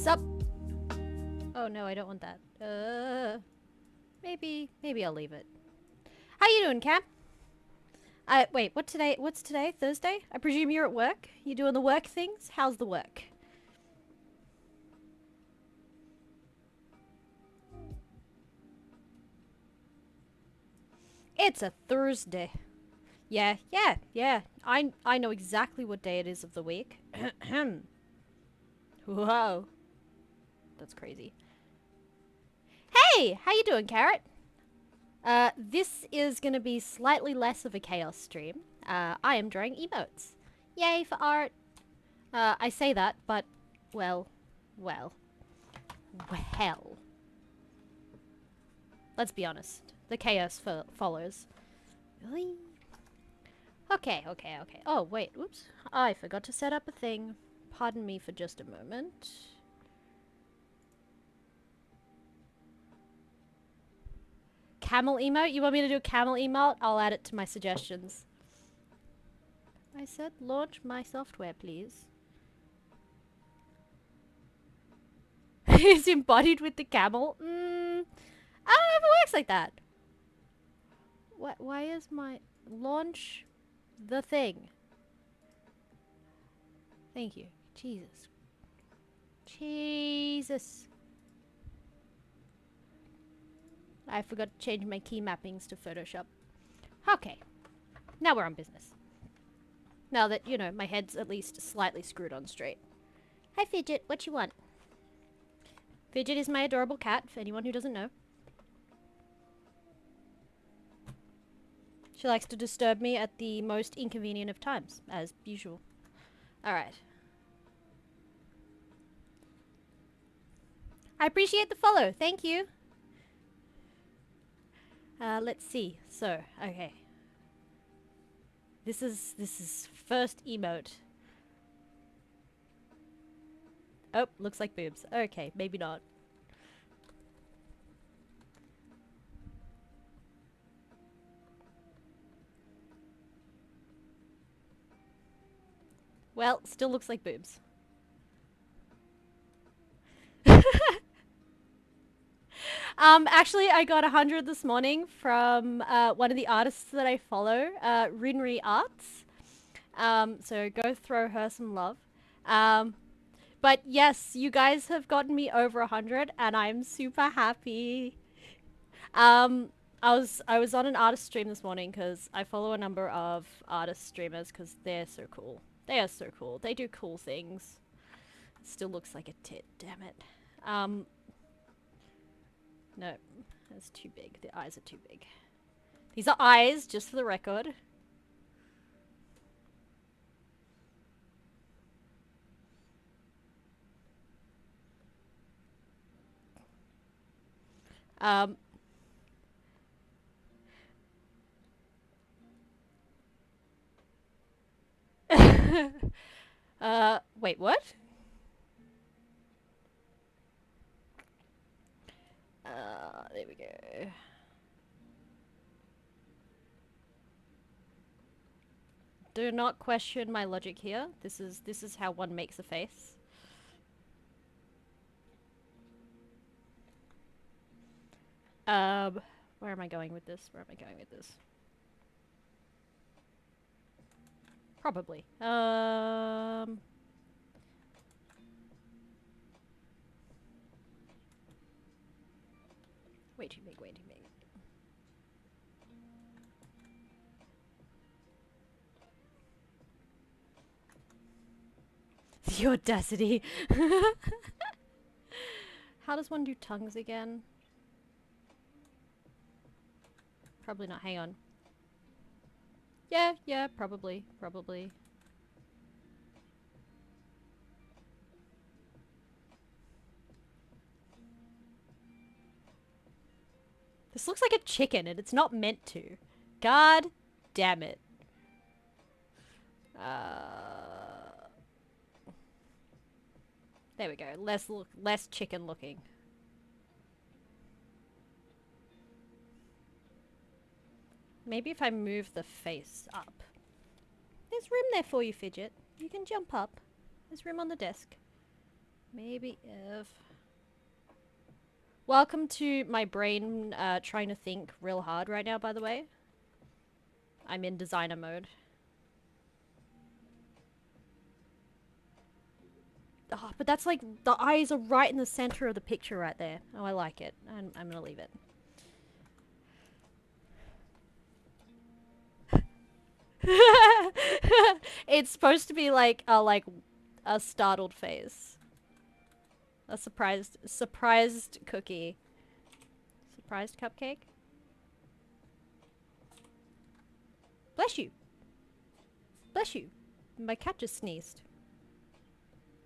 Sup? Oh no, I don't want that. Maybe I'll leave it. How you doing, Cam? Wait, what's today? Thursday? I presume you're at work? You doing the work things? How's the work? It's a Thursday. Yeah. I know exactly what day it is of the week. Whoa. That's crazy. Hey! How you doing, Carrot? This is gonna be slightly less of a chaos stream. I am drawing emotes. Yay for art! I say that, but, well. Let's be honest. The chaos follows. Really? Okay. Oh, wait, whoops. I forgot to set up a thing. Pardon me for just a moment. Camel emote? You want me to do a camel emote? I'll add it to my suggestions. I said launch my software, please. It's embodied with the camel? I don't know if it works like that. Why is my... Launch the thing. Thank you. Jesus. I forgot to change my key mappings to Photoshop. Okay. Now we're on business. Now that, you know, my head's at least slightly screwed on straight. Hi, Fidget. What you want? Fidget is my adorable cat, for anyone who doesn't know. She likes to disturb me at the most inconvenient of times, as usual. Alright. I appreciate the follow. Thank you. Let's see. So, okay. This is first emote. Oh, looks like boobs. Okay, maybe not. Well, still looks like boobs. Actually, I got 100 this morning from one of the artists that I follow, Rinri Arts. So go throw her some love. But yes, you guys have gotten me over 100, and I'm super happy. I was on an artist stream this morning because I follow a number of artist streamers because they're so cool. They are so cool. They do cool things. It still looks like a tit, damn it. No, that's too big. The eyes are too big. These are eyes, just for the record. Wait, what? There we go. Do not question my logic here. This is how one makes a face. Where am I going with this? Probably. Way too big. The audacity. How does one do tongues again? Probably not. Hang on. Yeah, probably. This looks like a chicken and it's not meant to. God damn it. There we go. Less chicken looking. Maybe if I move the face up. There's room there for you, Fidget. You can jump up. There's room on the desk. Maybe if... Welcome to my brain trying to think real hard right now, by the way. I'm in designer mode. Oh, but that's like, the eyes are right in the center of the picture right there. Oh, I like it. I'm gonna leave it. It's supposed to be like a startled face. A surprised cookie. Surprised cupcake? Bless you. Bless you. My cat just sneezed.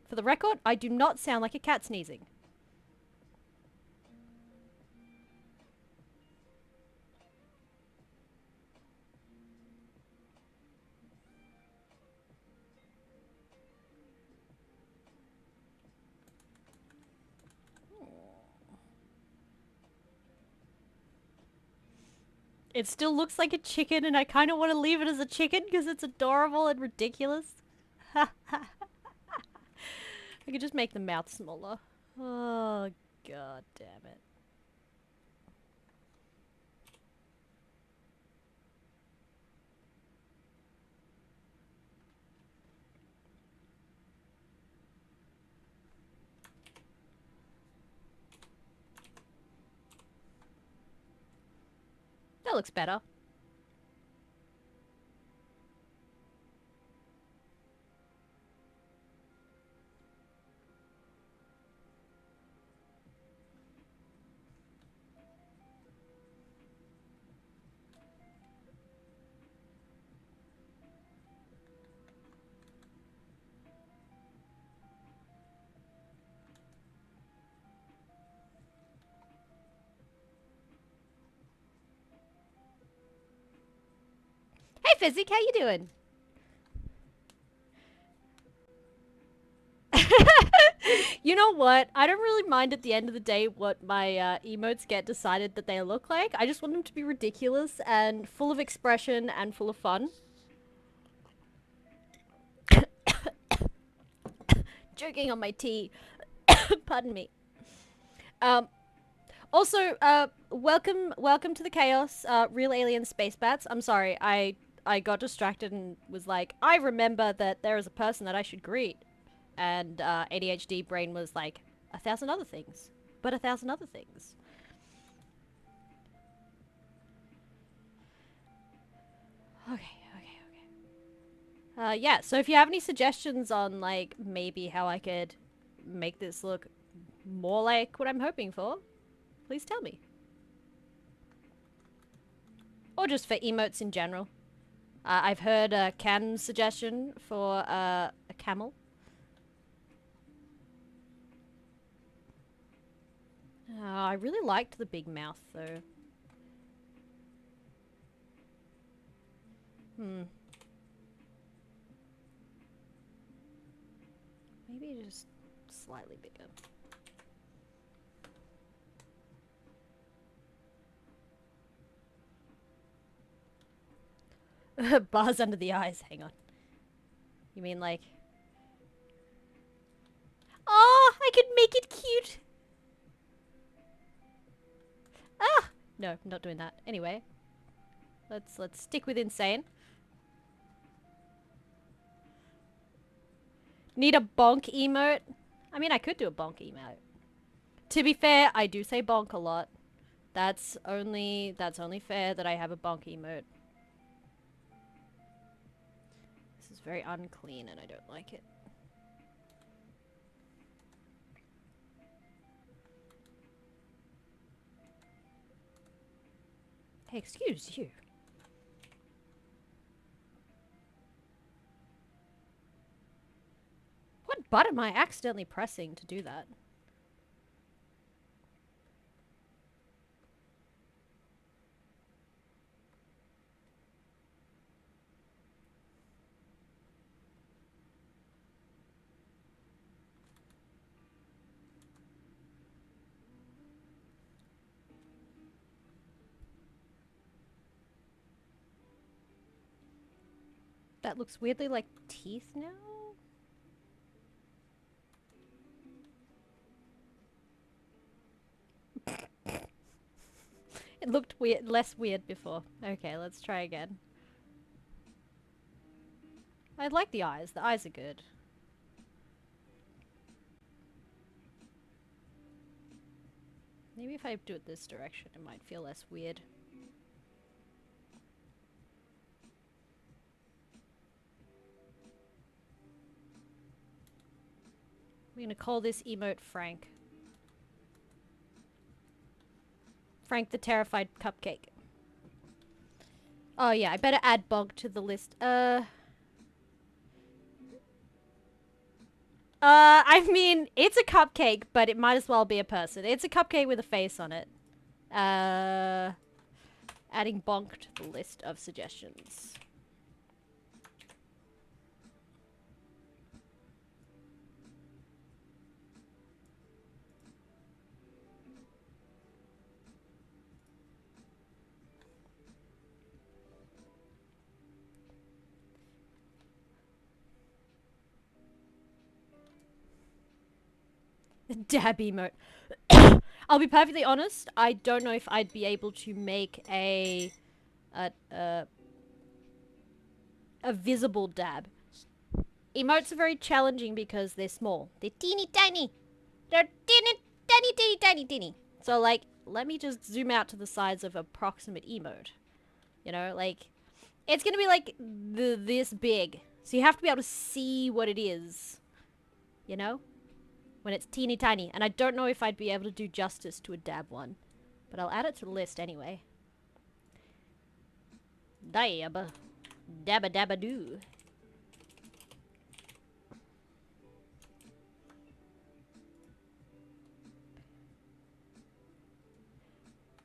For the record, I do not sound like a cat sneezing. It still looks like a chicken, and I kind of want to leave it as a chicken because it's adorable and ridiculous. I could just make the mouth smaller. Oh, god damn it. That looks better. Hey, Physic, how you doing? You know what? I don't really mind at the end of the day what my emotes get decided that they look like. I just want them to be ridiculous and full of expression and full of fun. Joking on my tea. Pardon me. Um, Also, welcome to the chaos, real alien space bats. I'm sorry, I got distracted and was like, I remember that there is a person that I should greet, and ADHD brain was like, 1,000 other things, but 1,000 other things. Okay. Yeah. So if you have any suggestions on like maybe how I could make this look more like what I'm hoping for, please tell me. Or just for emotes in general. I've heard Cam's suggestion for a camel. I really liked the big mouth though. Hmm. Maybe just slightly bigger. Bars under the eyes. Hang on. You mean like... Oh, I could make it cute. Ah! No, I'm not doing that. Anyway. Let's stick with insane. Need a bonk emote? I mean, I could do a bonk emote. To be fair, I do say bonk a lot. That's only fair that I have a bonk emote. This is very unclean and I don't like it. Hey, excuse you. What button am I accidentally pressing to do that? That looks weirdly like teeth now? It looked weird, less weird before. Okay, let's try again. I like the eyes. The eyes are good. Maybe if I do it this direction, it might feel less weird. We're gonna call this emote Frank. Frank the Terrified Cupcake. Oh yeah, I better add Bog to the list. I mean, it's a cupcake, but it might as well be a person. It's a cupcake with a face on it. Adding Bonk to the list of suggestions. Dab emote. I'll be perfectly honest, I don't know if I'd be able to make a visible dab. Emotes are very challenging because they're small. They're teeny tiny. They're teeny. So like, let me just zoom out to the size of approximate emote. You know, like, it's gonna be like this big. So you have to be able to see what it is. You know? When it's teeny tiny. And I don't know if I'd be able to do justice to a dab one. But I'll add it to the list anyway. Dab. Dabba dabba doo.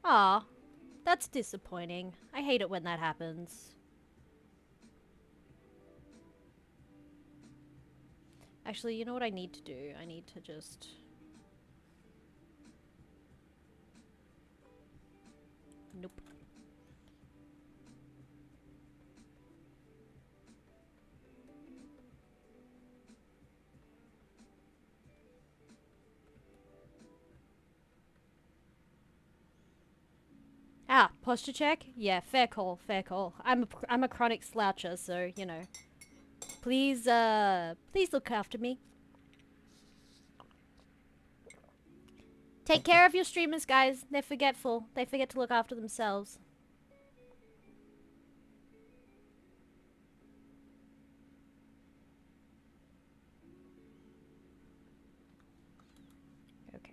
Aw, that's disappointing. I hate it when that happens. Actually, you know what I need to do? I need to just... Nope. Ah, posture check? Yeah, fair call, fair call. I'm a chronic sloucher, so, you know. Please, please look after me. Take care of your streamers, guys. They're forgetful. They forget to look after themselves. Okay.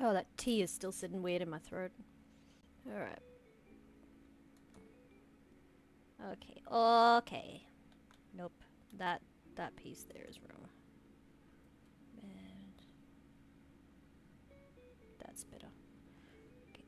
Oh, that tea is still sitting weird in my throat. Alright. Okay, okay. Nope. That piece there is wrong. And that's better. Okay.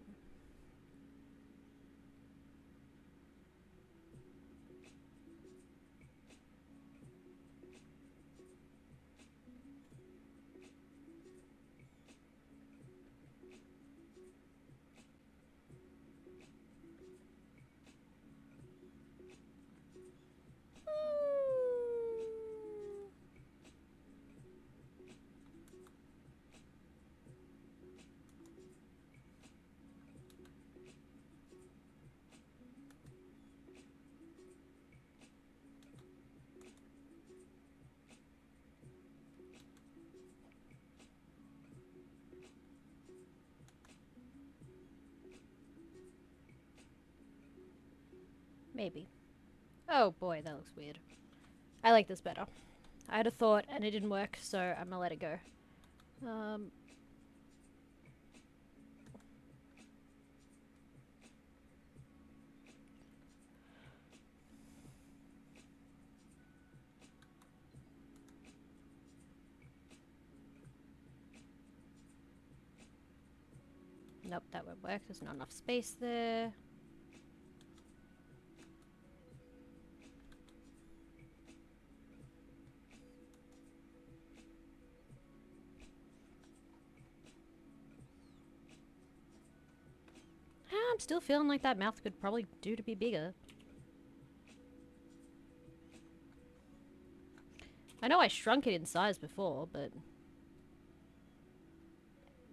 Maybe. Oh boy, that looks weird. I like this better. I had a thought and it didn't work, so I'm gonna let it go. Nope, that won't work. There's not enough space there. I'm still feeling like that mouth could probably do to be bigger. I know I shrunk it in size before, but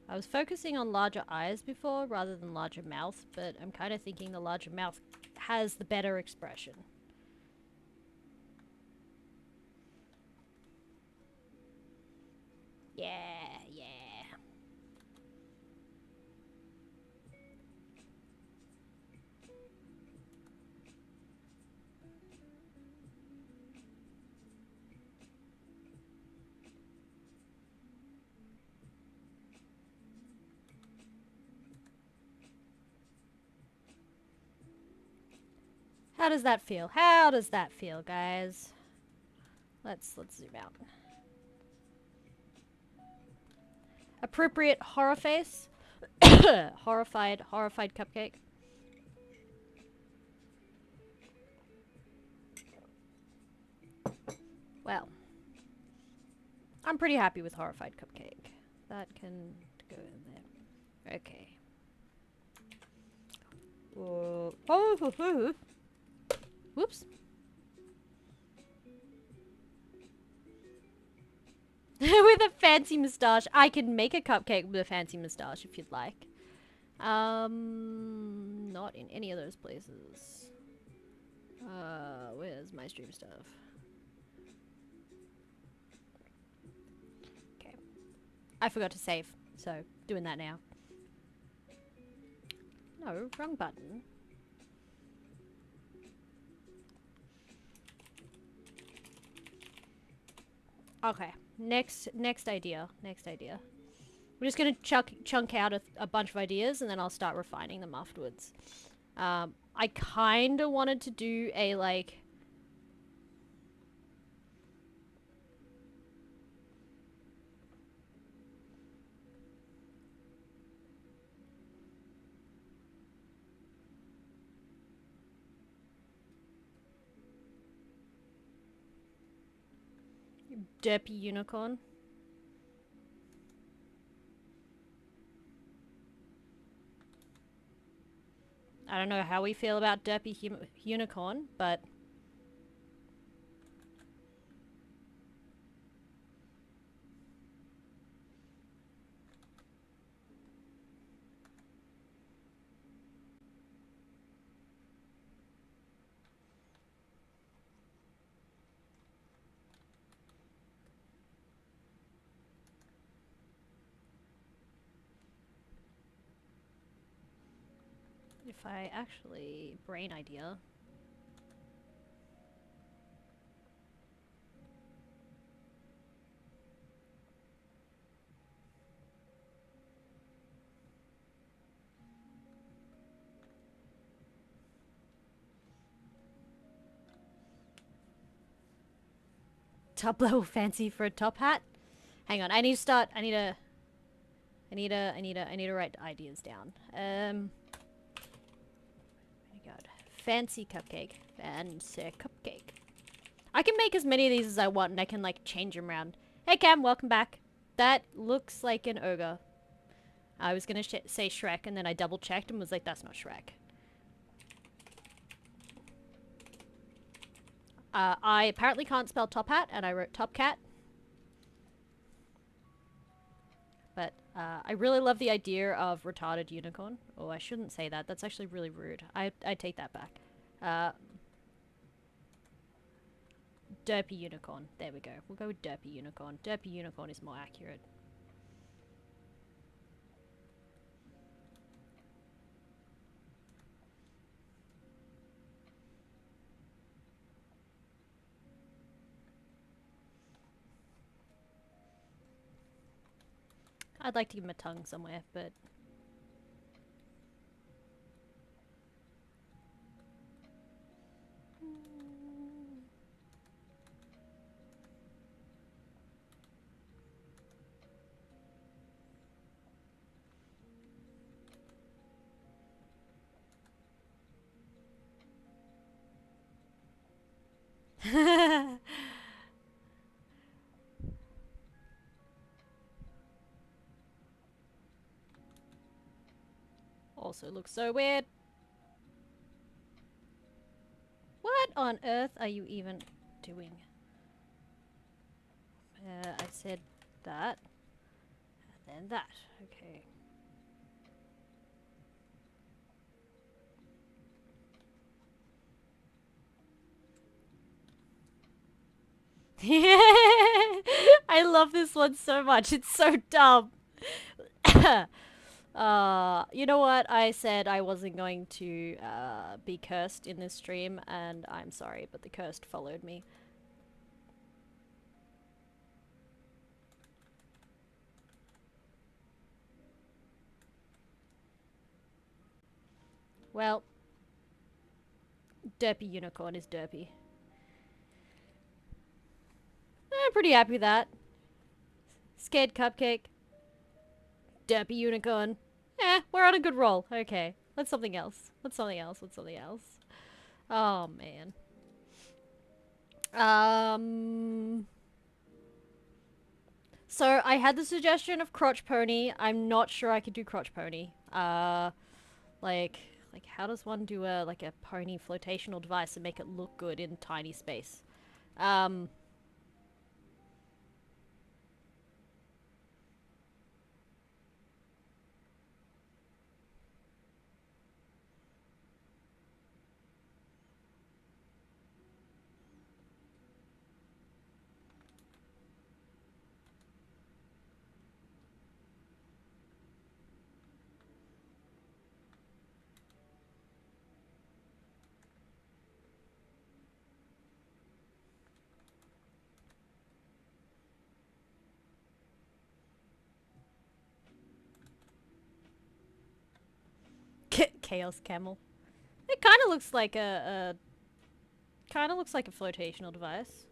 I was focusing on larger eyes before rather than larger mouth, but I'm kind of thinking the larger mouth has the better expression. Yeah, yeah. How does that feel? How does that feel, guys? Let's zoom out. Appropriate horror face. horrified cupcake. Well, I'm pretty happy with horrified cupcake. That can go in there. Okay. Oh, whoops. With a fancy moustache. I can make a cupcake with a fancy moustache if you'd like. Not in any of those places. Where's my stream stuff? Okay. I forgot to save, so doing that now. No, wrong button. Okay, next idea. We're just gonna chunk out a bunch of ideas, and then I'll start refining them afterwards. I kind of wanted to do a like. Derpy unicorn. I don't know how we feel about derpy unicorn, but if I actually brain idea. Top level fancy for a top hat. Hang on, I need to start. I need to write ideas down. Oh my god, fancy cupcake, fancy cupcake. I can make as many of these as I want, and I can like change them around. Hey Cam, welcome back. That looks like an ogre. I was gonna say Shrek, and then I double checked and was like, that's not Shrek. I apparently can't spell top hat, and I wrote top cat. But I really love the idea of retarded unicorn. Oh, I shouldn't say that. That's actually really rude. I take that back. Derpy unicorn. There we go. We'll go with derpy unicorn. Derpy unicorn is more accurate. I'd like to give him a tongue somewhere, but... also looks so weird. What on earth are you even doing? I said that. And then that. Okay. I love this one so much. It's so dumb. You know what? I said I wasn't going to be cursed in this stream, and I'm sorry, but the cursed followed me. Well, derpy unicorn is derpy. I'm pretty happy with that. Scared cupcake. Derpy unicorn. We're on a good roll. Okay. Let's something else. Let's something else. Let's something else. Oh, man. So I had the suggestion of crotch pony. I'm not sure I could do crotch pony. Like, how does one do a pony flotational device and make it look good in tiny space? Um, Chaos camel. It kind of looks like kind of looks like a flotational device.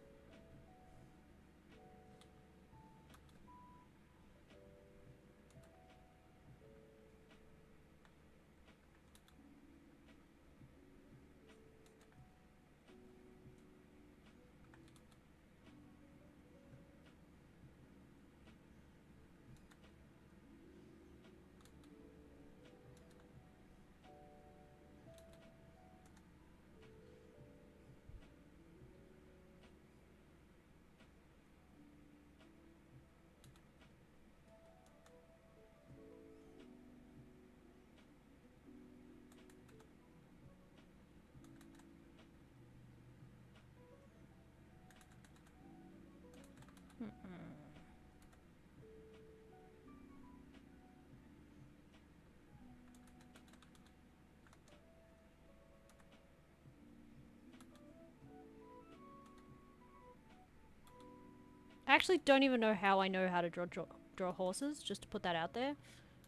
I actually don't even know how I know how to draw horses, just to put that out there.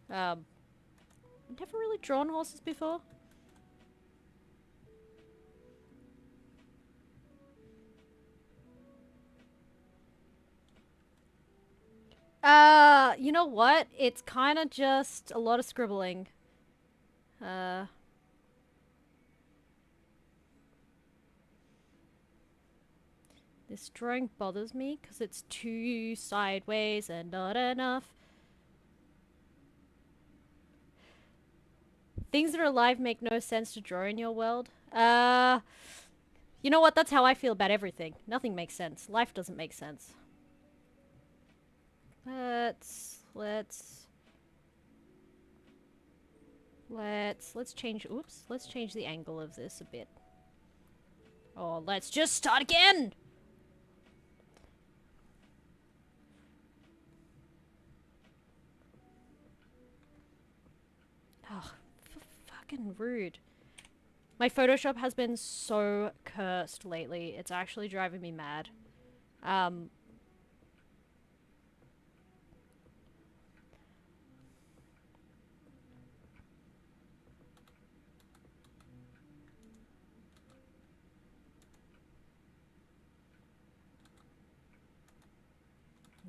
I've never really drawn horses before. You know what? It's kind of just a lot of scribbling. This drawing bothers me because it's too sideways and not enough. Things that are alive make no sense to draw in your world. You know what? That's how I feel about everything. Nothing makes sense. Life doesn't make sense. Let's change, oops, let's change the angle of this a bit. Oh, let's just start again! Oh, fucking rude. My Photoshop has been so cursed lately. It's actually driving me mad.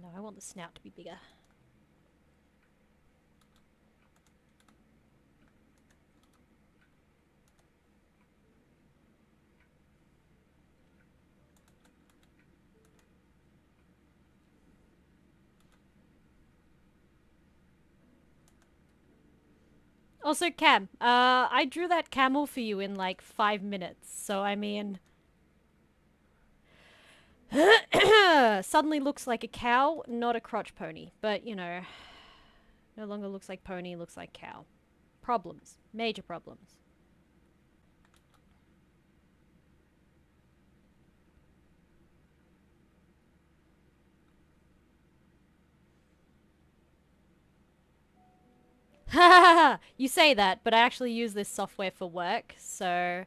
No, I want the snout to be bigger. Also, Cam, I drew that camel for you in like 5 minutes, so I mean... Suddenly looks like a cow, not a crotch pony. But, you know, no longer looks like pony, looks like cow. Problems. Major problems. You say that, but I actually use this software for work, so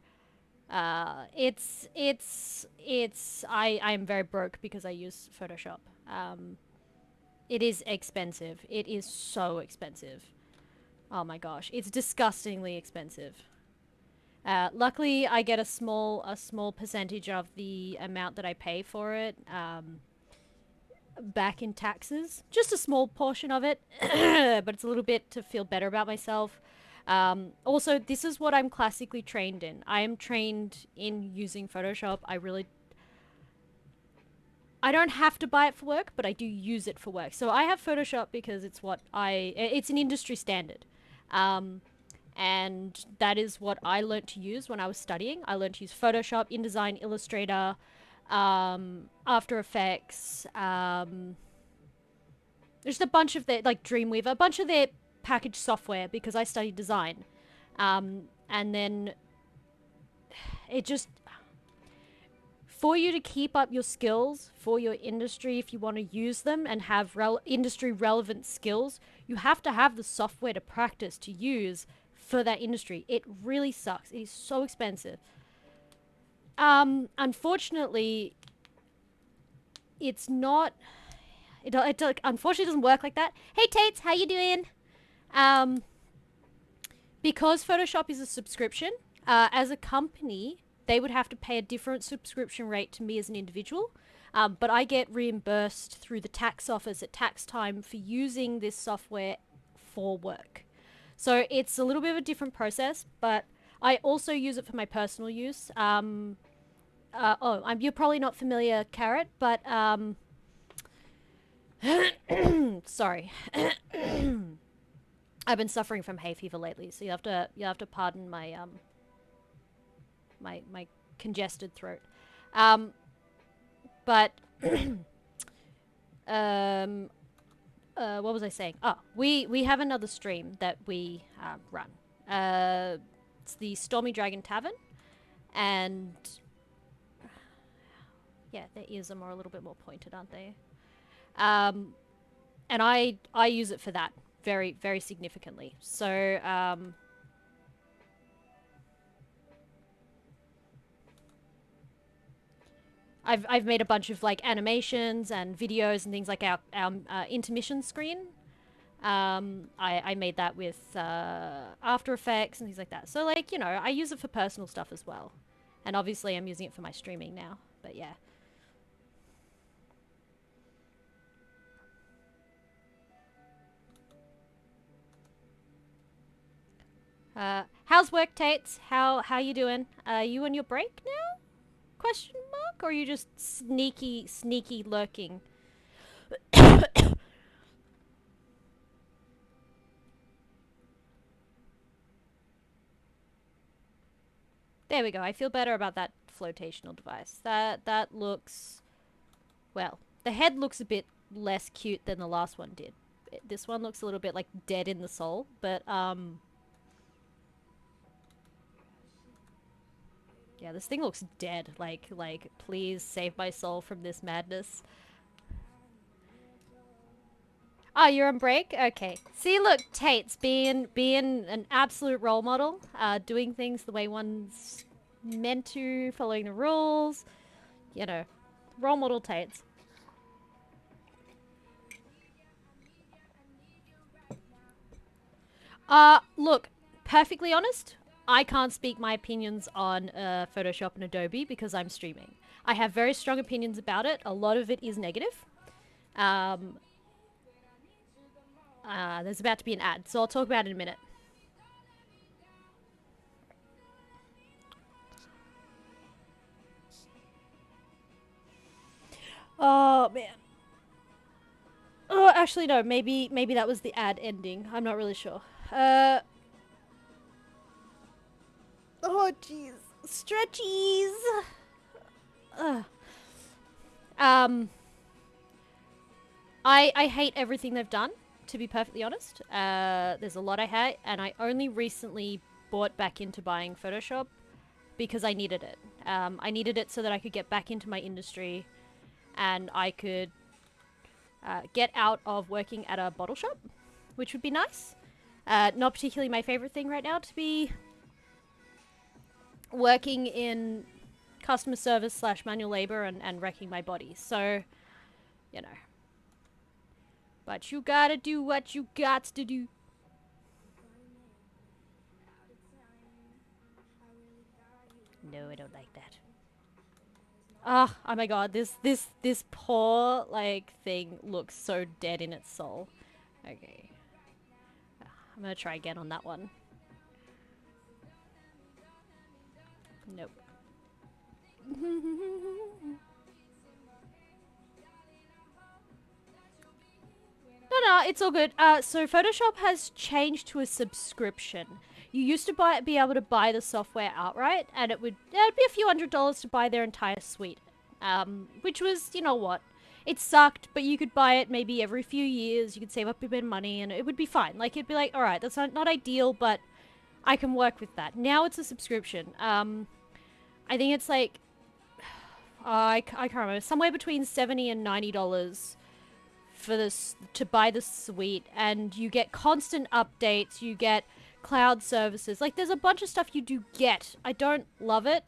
I am very broke because I use Photoshop. It is expensive. It is so expensive. Oh my gosh, it's disgustingly expensive. Luckily, I get a small percentage of the amount that I pay for it back in taxes. Just a small portion of it, but it's a little bit to feel better about myself. Also, this is what I'm classically trained in. I am trained in using Photoshop. I don't have to buy it for work, but I do use it for work. So I have Photoshop because it's an industry standard. Um, and that is what I learned to use when I was studying. I learned to use Photoshop, InDesign, Illustrator, After Effects, there's a bunch of their, like Dreamweaver, a bunch of their packaged software because I studied design. And then it just, for you to keep up your skills for your industry, if you want to use them and have industry relevant skills, you have to have the software to practice to use for that industry. It really sucks. It is so expensive. Unfortunately, it's not. It unfortunately doesn't work like that. Hey Tates, how you doing? Um, because Photoshop is a subscription, as a company, they would have to pay a different subscription rate to me as an individual. But I get reimbursed through the tax office at tax time for using this software for work. So it's a little bit of a different process, but I also use it for my personal use. You're probably not familiar, Carrot, but sorry. I've been suffering from hay fever lately, so you have to pardon my congested throat. But what was I saying? Oh, we have another stream that we run. It's the Stormy Dragon Tavern, and yeah, their ears are a little bit more pointed, aren't they? And I use it for that very very significantly. So I've made a bunch of like animations and videos and things like our intermission screen. I made that with After Effects and things like that. So like, you know, I use it for personal stuff as well, and obviously I'm using it for my streaming now. But yeah. How's work, Tates? How you doing? You on your break now? Question mark? Or are you just sneaky lurking? There we go. I feel better about that flotational device. That looks, well, the head looks a bit less cute than the last one did. This one looks a little bit like dead in the soul, but yeah, this thing looks dead. Like please save my soul from this madness. Oh, you're on break? Okay. See, look, Tate's being an absolute role model, doing things the way one's meant to, following the rules. You know, role model Tate's. Look, perfectly honest, I can't speak my opinions on Photoshop and Adobe because I'm streaming. I have very strong opinions about it. A lot of it is negative. Um, there's about to be an ad, so I'll talk about it in a minute. Oh man. Oh, actually no. Maybe that was the ad ending. I'm not really sure. Uh. Oh jeez. Stretchies. Ugh. Um, I hate everything they've done, to be perfectly honest. There's a lot I hate, and I only recently bought back into buying Photoshop because I needed it. I needed it so that I could get back into my industry and I could get out of working at a bottle shop, which would be nice. Not particularly my favorite thing right now to be working in customer service slash manual labor and wrecking my body. So, you know. But you gotta do what you got to do. No, I don't like that. Oh my god, this poor like thing looks so dead in its soul. Okay. I'm gonna try again on that one. Nope. No, it's all good. So Photoshop has changed to a subscription. You used to be able to buy the software outright, and it'd be a few $100s to buy their entire suite. Which was, you know what, it sucked, but you could buy it maybe every few years. You could save up a bit of money, and it would be fine. Like it'd be like, all right, that's not ideal, but I can work with that. Now it's a subscription. I think it's like I can't remember, somewhere between $70 and $90 for this to buy the suite, and you get constant updates, you get cloud services. Like there's a bunch of stuff you do get. I don't love it.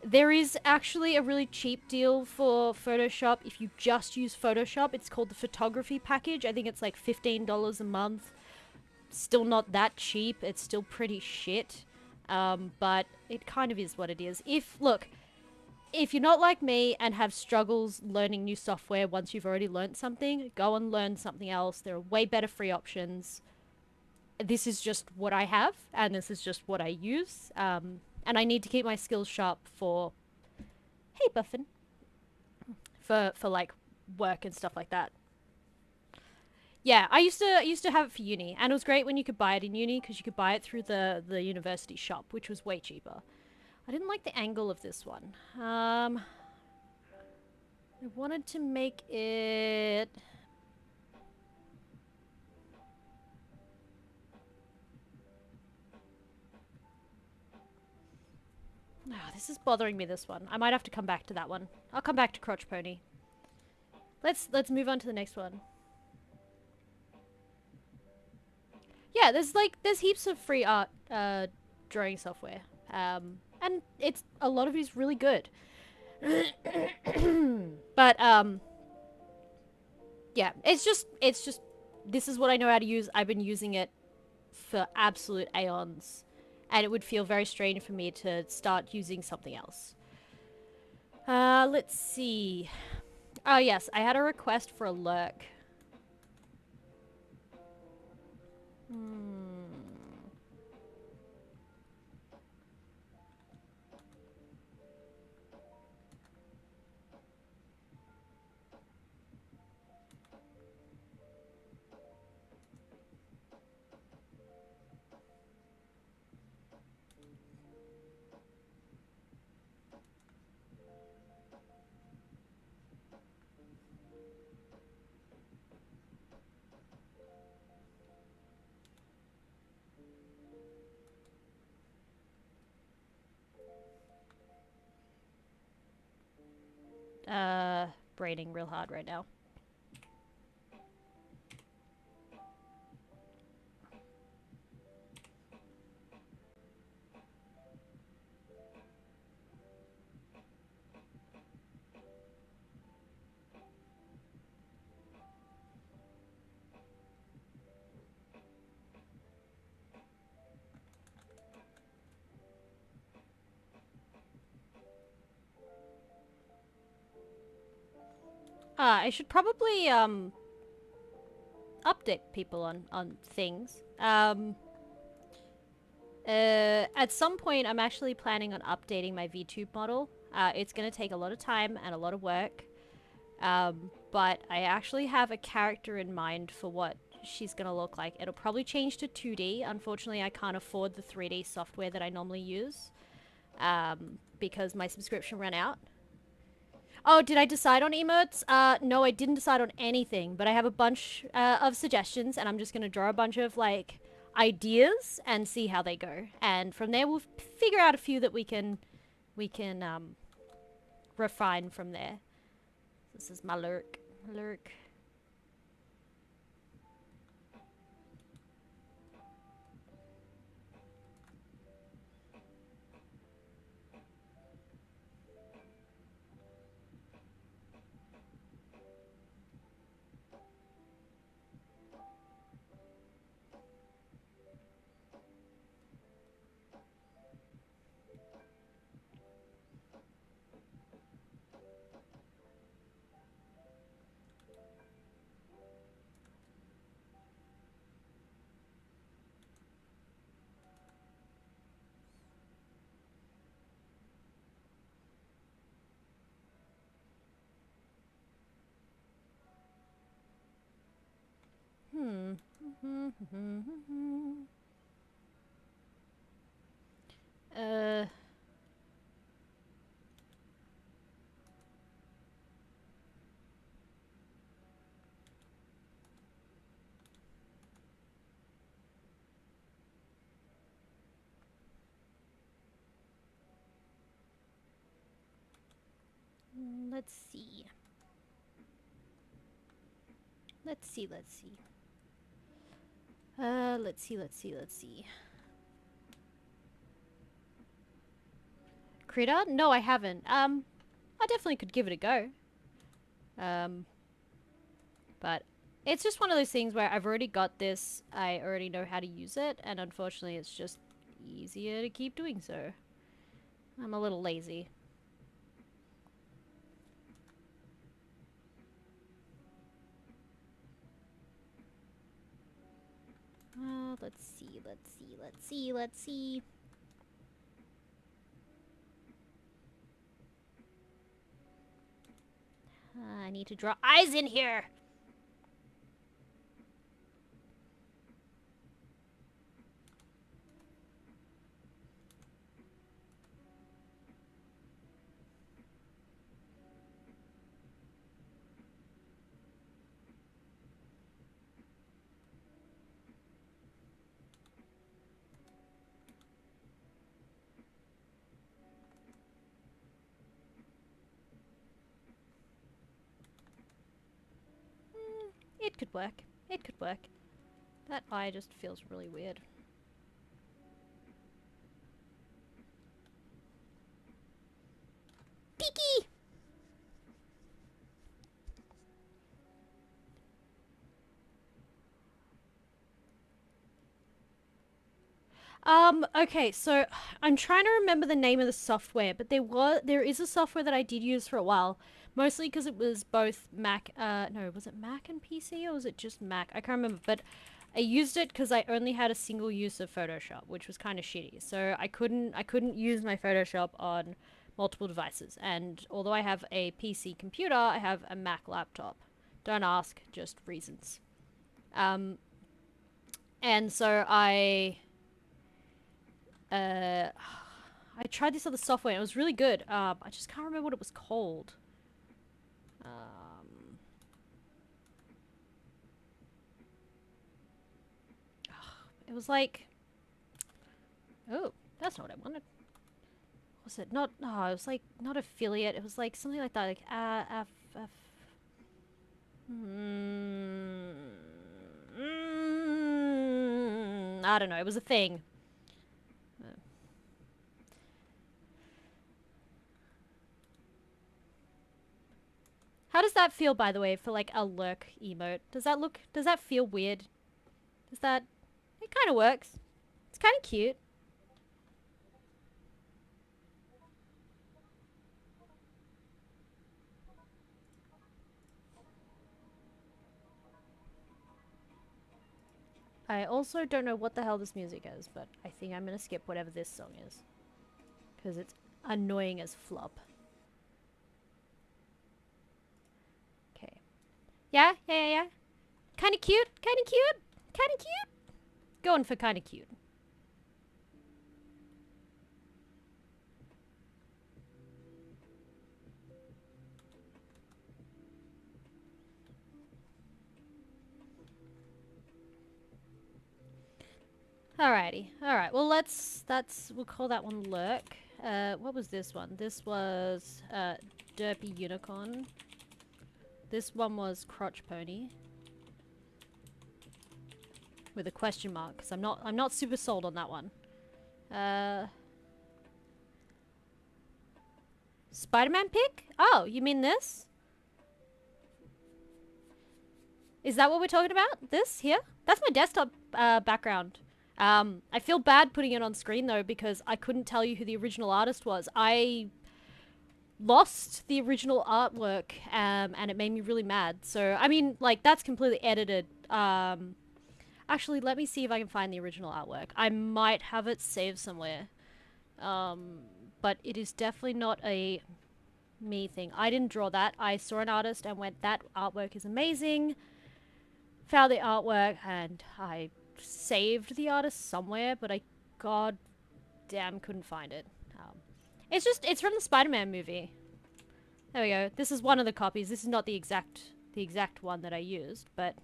There is actually a really cheap deal for Photoshop if you just use Photoshop. It's called the photography package. I think it's like $15 a month. Still not that cheap. It's still pretty shit. But it kind of is what it is. If you're not like me and have struggles learning new software once you've already learned something, go and learn something else. There are way better free options. This is just what I have, and this is just what I use. And I need to keep my skills sharp for, hey, Buffin, for like work and stuff like that. Yeah, I used to have it for uni, and it was great when you could buy it in uni because you could buy it through the university shop, which was way cheaper. I didn't like the angle of this one. I wanted to make it... Oh, this is bothering me, this one. I might have to come back to that one. I'll come back to Crotch Pony. Let's move on to the next one. Yeah, there's heaps of free art drawing software. And it's a lot of it is really good. But yeah, it's just this is what I know how to use. I've been using it for absolute aeons, and it would feel very strange for me to start using something else. Let's see. Oh yes, I had a request for a lurk. Braining real hard right now. I should probably update people on things. At some point, I'm actually planning on updating my VTube model. It's going to take a lot of time and a lot of work. But I actually have a character in mind for what she's going to look like. It'll probably change to 2D. Unfortunately, I can't afford the 3D software that I normally use because my subscription ran out. Oh, did I decide on emotes? No, I didn't decide on anything, but I have a bunch of suggestions, and I'm just gonna draw a bunch of like ideas and see how they go. And from there, we'll figure out a few that we can refine from there. This is my lurk. Lurk. Hmm. uh. Let's see. Let's see. Let's see. Let's see. Let's see. Let's see. Critter? No, I haven't. I definitely could give it a go. Um, but it's just one of those things where I've already got this, I already know how to use it, and unfortunately it's just easier to keep doing so. I'm a little lazy. Let's see, let's see, let's see, let's see. I need to draw eyes in here! It could work. It could work. That eye just feels really weird. Peeky! Okay, so I'm trying to remember the name of the software, but there is a software that I did use for a while, mostly because it was both Mac, no, was it Mac and PC, or was it just Mac? I can't remember, but I used it because I only had a single use of Photoshop, which was kind of shitty. So I couldn't use my Photoshop on multiple devices, and although I have a PC computer, I have a Mac laptop. Don't ask, just reasons. Um, and so uh, I tried this other software and it was really good. I just can't remember what it was called. Um, it was like, oh, that's not what I wanted. Was it not? No, it was like not affiliate. It was like something like that, like mm, I don't know. It was a thing. How does that feel, by the way, for like a lurk emote? Does that look? Does that feel weird? Does that? It kind of works. It's kind of cute. I also don't know what the hell this music is, but I think I'm gonna skip whatever this song is. Because it's annoying as flop. Okay. Yeah, yeah, yeah, yeah. Kinda cute, kinda cute, kinda cute. Going for kinda cute. Alrighty. Alright, well we'll call that one Lurk. What was this one? This was, Derpy Unicorn. This one was Crotch Pony. With a question mark, because I'm not super sold on that one. Spider-Man pick? Oh, you mean this? Is that what we're talking about? This here? That's my desktop background. I feel bad putting it on screen though because I couldn't tell you who the original artist was. I lost the original artwork and it made me really mad. So, I mean, like, that's completely edited. Actually, let me see if I can find the original artwork. I might have it saved somewhere. But it is definitely not a me thing. I didn't draw that. I saw an artist and went, that artwork is amazing. Found the artwork and I saved the artist somewhere, but I god damn couldn't find it. It's from the Spider-Man movie. There we go. This is one of the copies. This is not the exact one that I used, but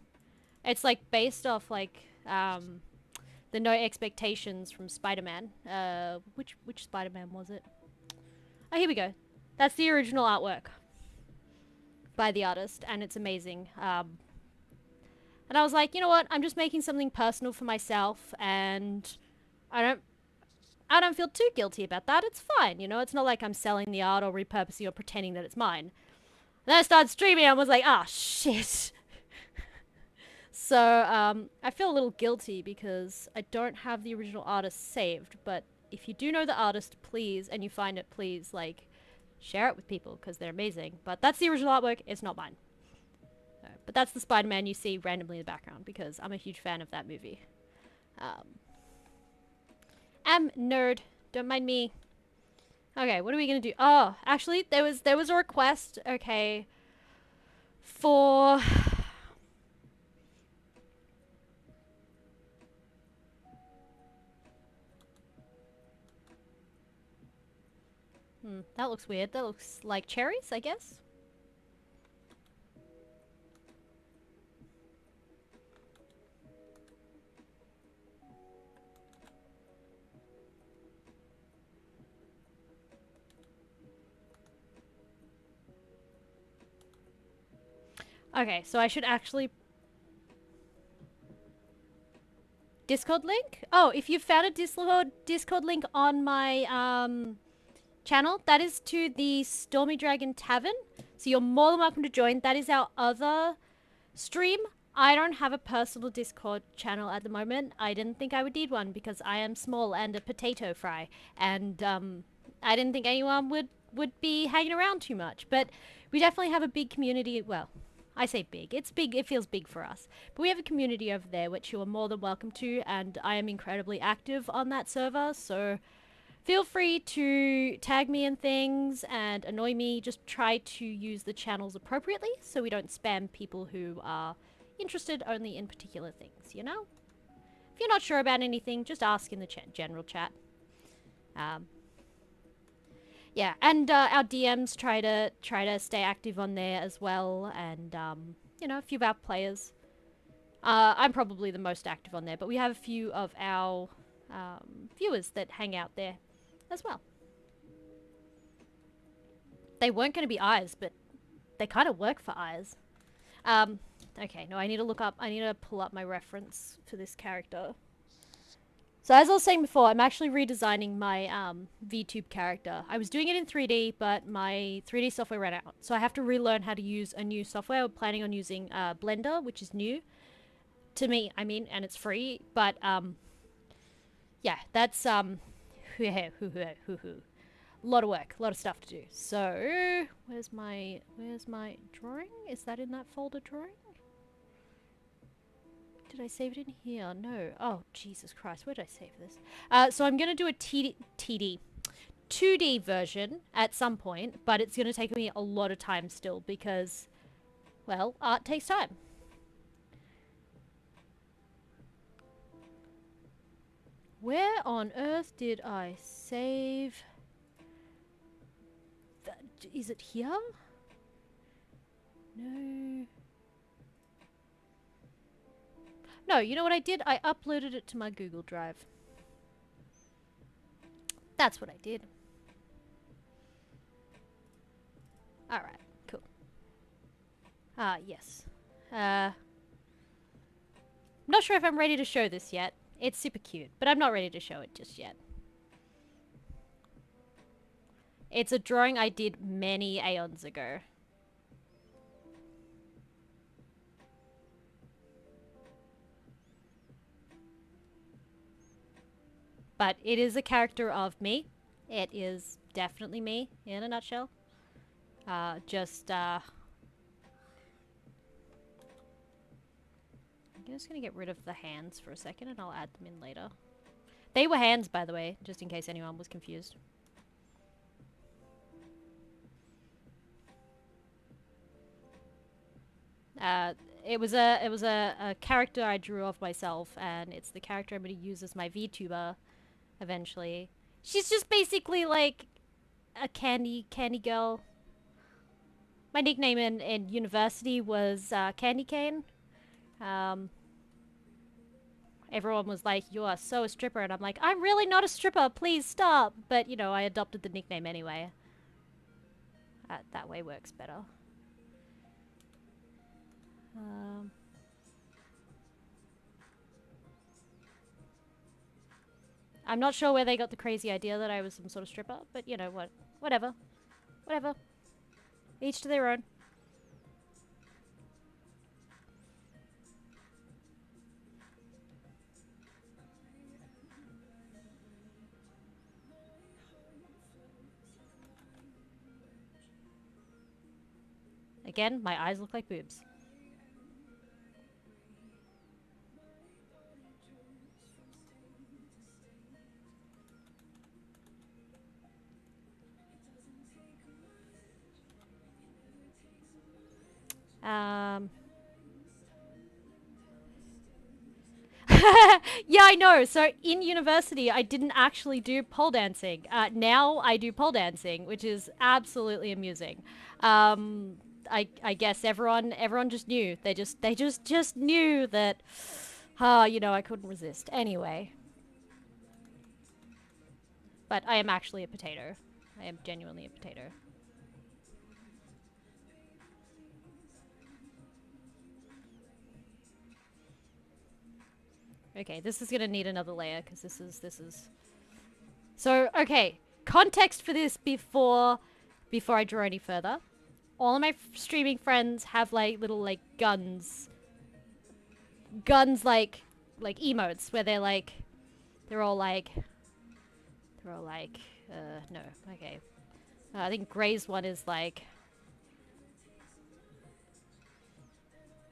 it's like based off like the No Expectations from Spider-Man. Which Spider-Man was it? Oh, here we go. That's the original artwork by the artist, and it's amazing. And I was like, you know what? I'm just making something personal for myself, and I don't feel too guilty about that. It's fine, you know? It's not like I'm selling the art or repurposing or pretending that it's mine. And then I started streaming and I was like, ah, shit. So, I feel a little guilty because I don't have the original artist saved, but if you do know the artist, please, and you find it, please, like, share it with people because they're amazing. But that's the original artwork. It's not mine. But that's the Spider-Man you see randomly in the background because I'm a huge fan of that movie. Nerd. Don't mind me. Okay, what are we gonna do? Oh, actually, there was a request. Okay, for that looks weird. That looks like cherries, I guess. Okay, so I should actually... Discord link? Oh, if you found a Discord link on my channel, that is to the Stormy Dragon Tavern. So you're more than welcome to join. That is our other stream. I don't have a personal Discord channel at the moment. I didn't think I would need one because I am small and a potato fry. And I didn't think anyone would be hanging around too much. But we definitely have a big community. Well, I say big. It's big. It feels big for us. But we have a community over there which you are more than welcome to. And I am incredibly active on that server. So feel free to tag me in things and annoy me. Just try to use the channels appropriately so we don't spam people who are interested only in particular things, you know? If you're not sure about anything, just ask in the general chat. Yeah, and our DMs try to stay active on there as well, and you know, a few of our players. I'm probably the most active on there, but we have a few of our viewers that hang out there as well. They weren't going to be eyes, but they kind of work for eyes. Okay, no, I need to pull up my reference for this character. So as I was saying before, I'm actually redesigning my VTube character. I was doing it in 3D, but my 3D software ran out. So I have to relearn how to use a new software. I'm planning on using Blender, which is new to me, I mean, and it's free. But yeah, that's a lot of work, a lot of stuff to do. So where's my drawing? Is that in that folder drawing? Did I save it in here? No. Oh, Jesus Christ. Where did I save this? So I'm going to do a 2D version at some point, but it's going to take me a lot of time still because, well, art takes time. Where on earth did I save? Is it here? No. No, you know what I did? I uploaded it to my Google Drive. That's what I did. Alright, cool. Yes. Not sure if I'm ready to show this yet. It's super cute, but I'm not ready to show it just yet. It's a drawing I did many aeons ago. But it is a character of me. It is definitely me, in a nutshell. I'm just gonna get rid of the hands for a second and I'll add them in later. They were hands, by the way, just in case anyone was confused. It was a character I drew of myself, and it's the character I'm going to use as my VTuber eventually. She's just basically like a candy girl. My nickname in university was Candy Cane. Everyone was like, "You are so a stripper," and I'm like, "I'm really not a stripper. Please stop." But you know, I adopted the nickname anyway. That way works better. I'm not sure where they got the crazy idea that I was some sort of stripper, but you know what? Whatever. Whatever. Each to their own. Again, my eyes look like boobs. Yeah, I know. So in university, I didn't actually do pole dancing. Now I do pole dancing, which is absolutely amusing. I guess everyone just knew. They just knew that. You know, I couldn't resist. Anyway, but I am actually a potato. I am genuinely a potato. Okay, this is gonna need another layer because this is. So okay, context for this before I draw any further. All of my streaming friends have like little like guns like emotes where they're all like no, okay. I think Gray's one is like,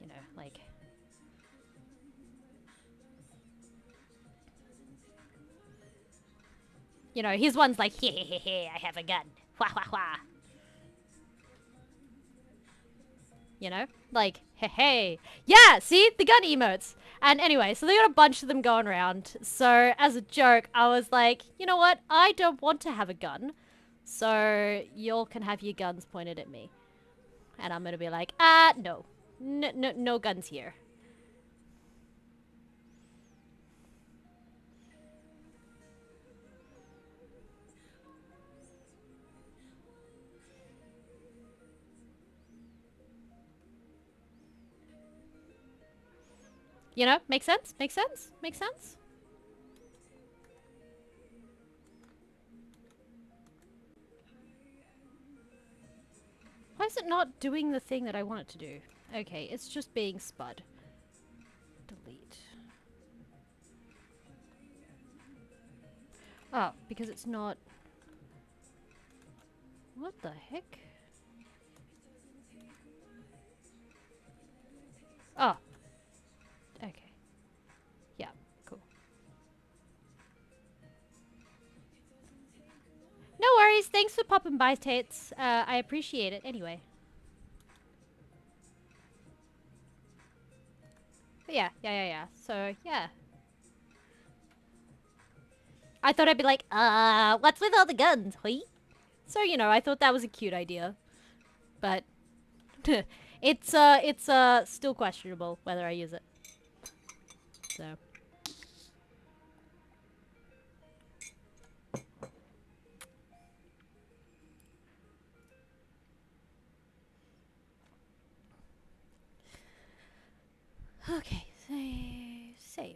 you know, like you know, his one's like, hey, I have a gun. Wah, wah, wah. You know? Like, hey. Yeah, see? The gun emotes. And anyway, so they got a bunch of them going around. So, as a joke, I was like, you know what? I don't want to have a gun. So, y'all can have your guns pointed at me. And I'm gonna be like, no. No guns here. You know? Make sense? Make sense? Make sense? Why is it not doing the thing that I want it to do? Okay, it's just being spud. Delete. Oh, because it's not... What the heck? Oh. Okay. Yeah, cool. No worries, thanks for popping by, Tates. I appreciate it anyway. But yeah. So, yeah. I thought I'd be like, what's with all the guns, huh? So, you know, I thought that was a cute idea. But, it's still questionable whether I use it. So. Okay, save.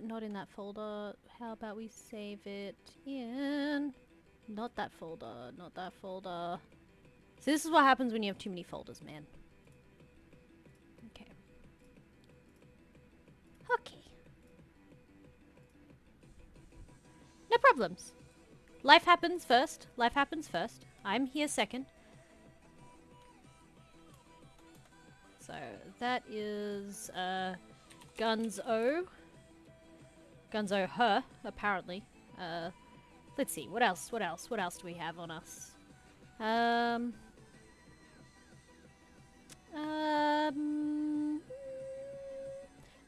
Not in that folder. How about we save it in... Not that folder, not that folder. So this is what happens when you have too many folders, man. Okay. Okay. No problems. Life happens first. Life happens first. I'm here second. So that is Gunzo. Gunzo her, apparently. Let's see, what else? What else? What else do we have on us?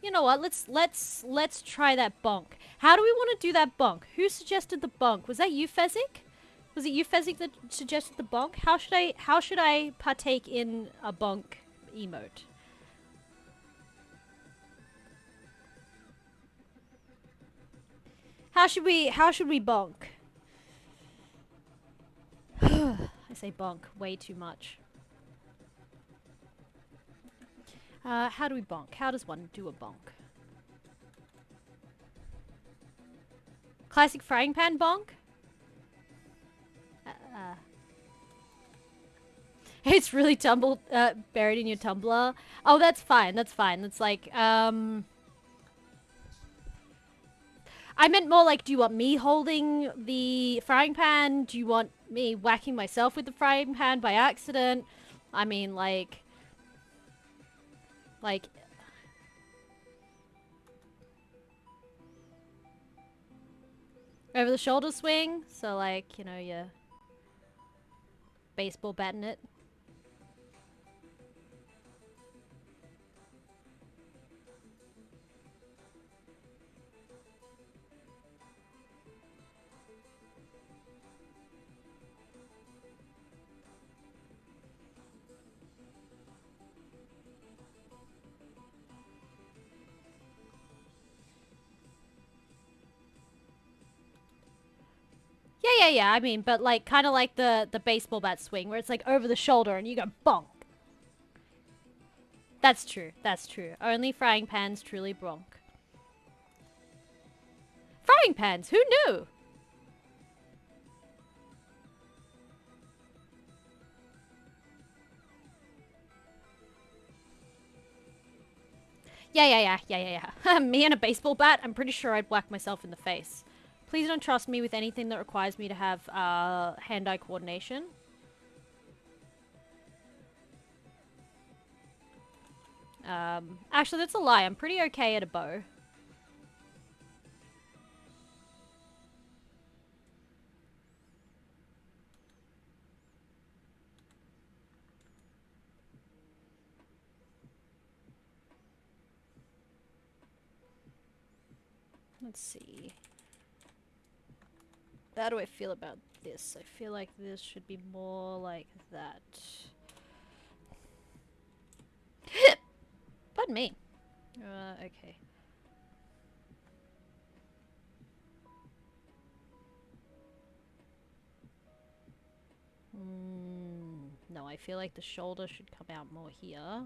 You know what? Let's try that bonk. How do we want to do that bonk? Who suggested the bonk? Was that you, Fezzik? Was it you, Fezzik, that suggested the bonk? How should I partake in a bonk emote? How should we bonk? I say bonk way too much. How do we bonk? How does one do a bonk? Classic frying pan bonk? It's really buried in your tumbler. Oh, that's fine. That's fine. That's like, I meant more like, do you want me holding the frying pan? Do you want me whacking myself with the frying pan by accident? I mean, like... Over the shoulder swing? So, like, you know, you're baseball batting it. Yeah. I mean, but like, kind of like the baseball bat swing, where it's like over the shoulder and you go bonk. That's true. That's true. Only frying pans truly bonk. Frying pans? Who knew? Yeah. Me and a baseball bat, I'm pretty sure I'd whack myself in the face. Please don't trust me with anything that requires me to have hand-eye coordination. Actually, that's a lie. I'm pretty okay at a bow. Let's see. How do I feel about this? I feel like this should be more like that. Pardon me. Okay. No, I feel like the shoulder should come out more here.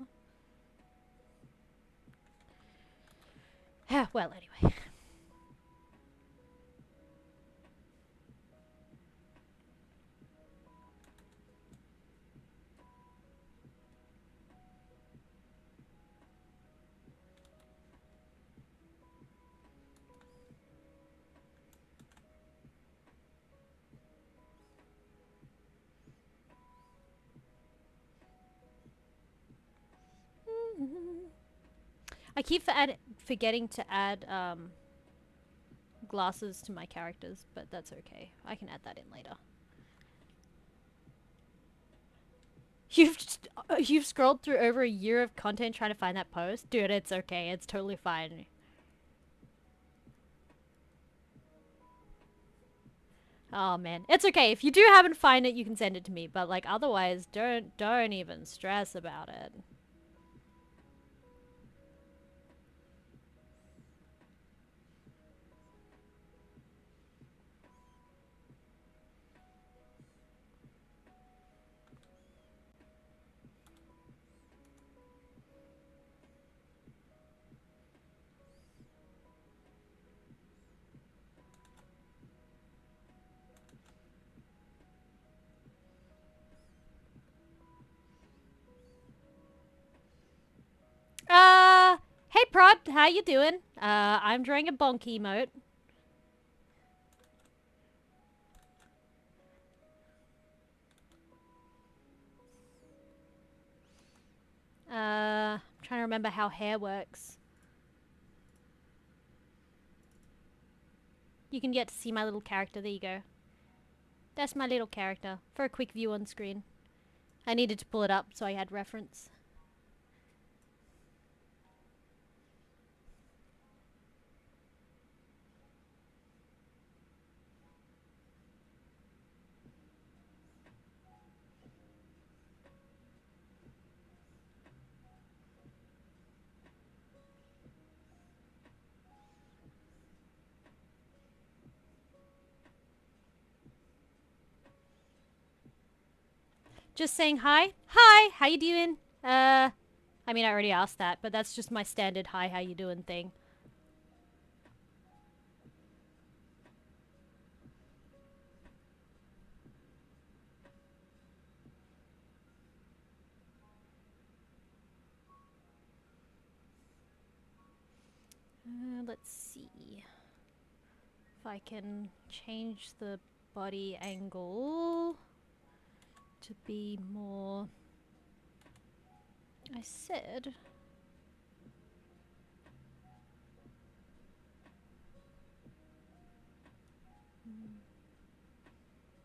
Well, anyway. I keep forgetting to add glasses to my characters, but that's okay. I can add that in later. You've scrolled through over a year of content trying to find that post? Dude, it's okay. It's totally fine. Oh man, it's okay. If you do happen to find it, you can send it to me. But like, otherwise, don't even stress about it. Hey Prod, how you doing? I'm drawing a bonk emote. I'm trying to remember how hair works. You can get to see my little character. There you go. That's my little character for a quick view on screen. I needed to pull it up so I had reference. Just saying hi. Hi, how you doing? I mean, I already asked that, but that's just my standard hi, how you doing thing. Let's see if I can change the body angle to be more... I said...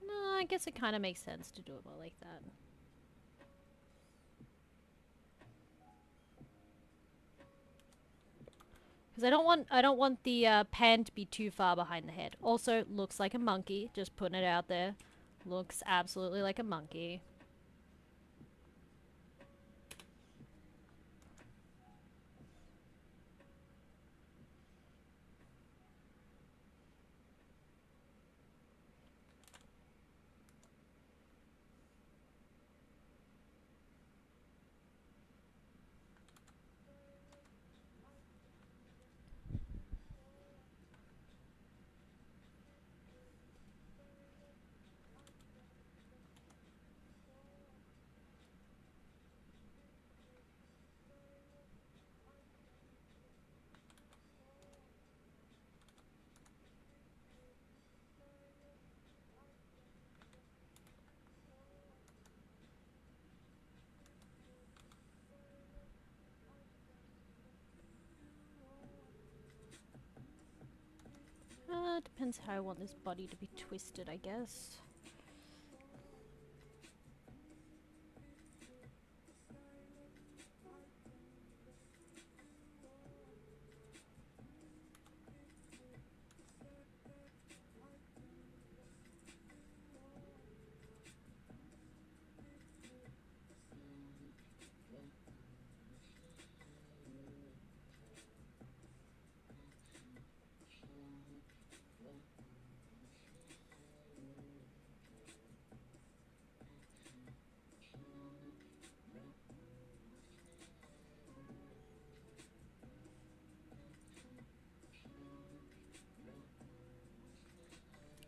No, I guess it kind of makes sense to do it more like that. Because I don't want the pan to be too far behind the head. Also, looks like a monkey. Just putting it out there. Looks absolutely like a monkey. Depends how I want this body to be twisted, I guess.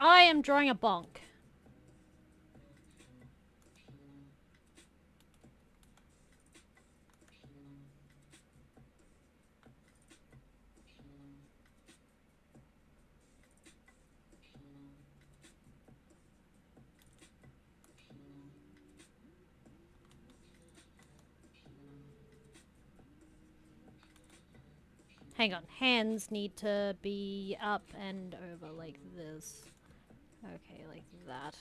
I am drawing a bonk. Hang on, hands need to be up and over like this. Okay, like that.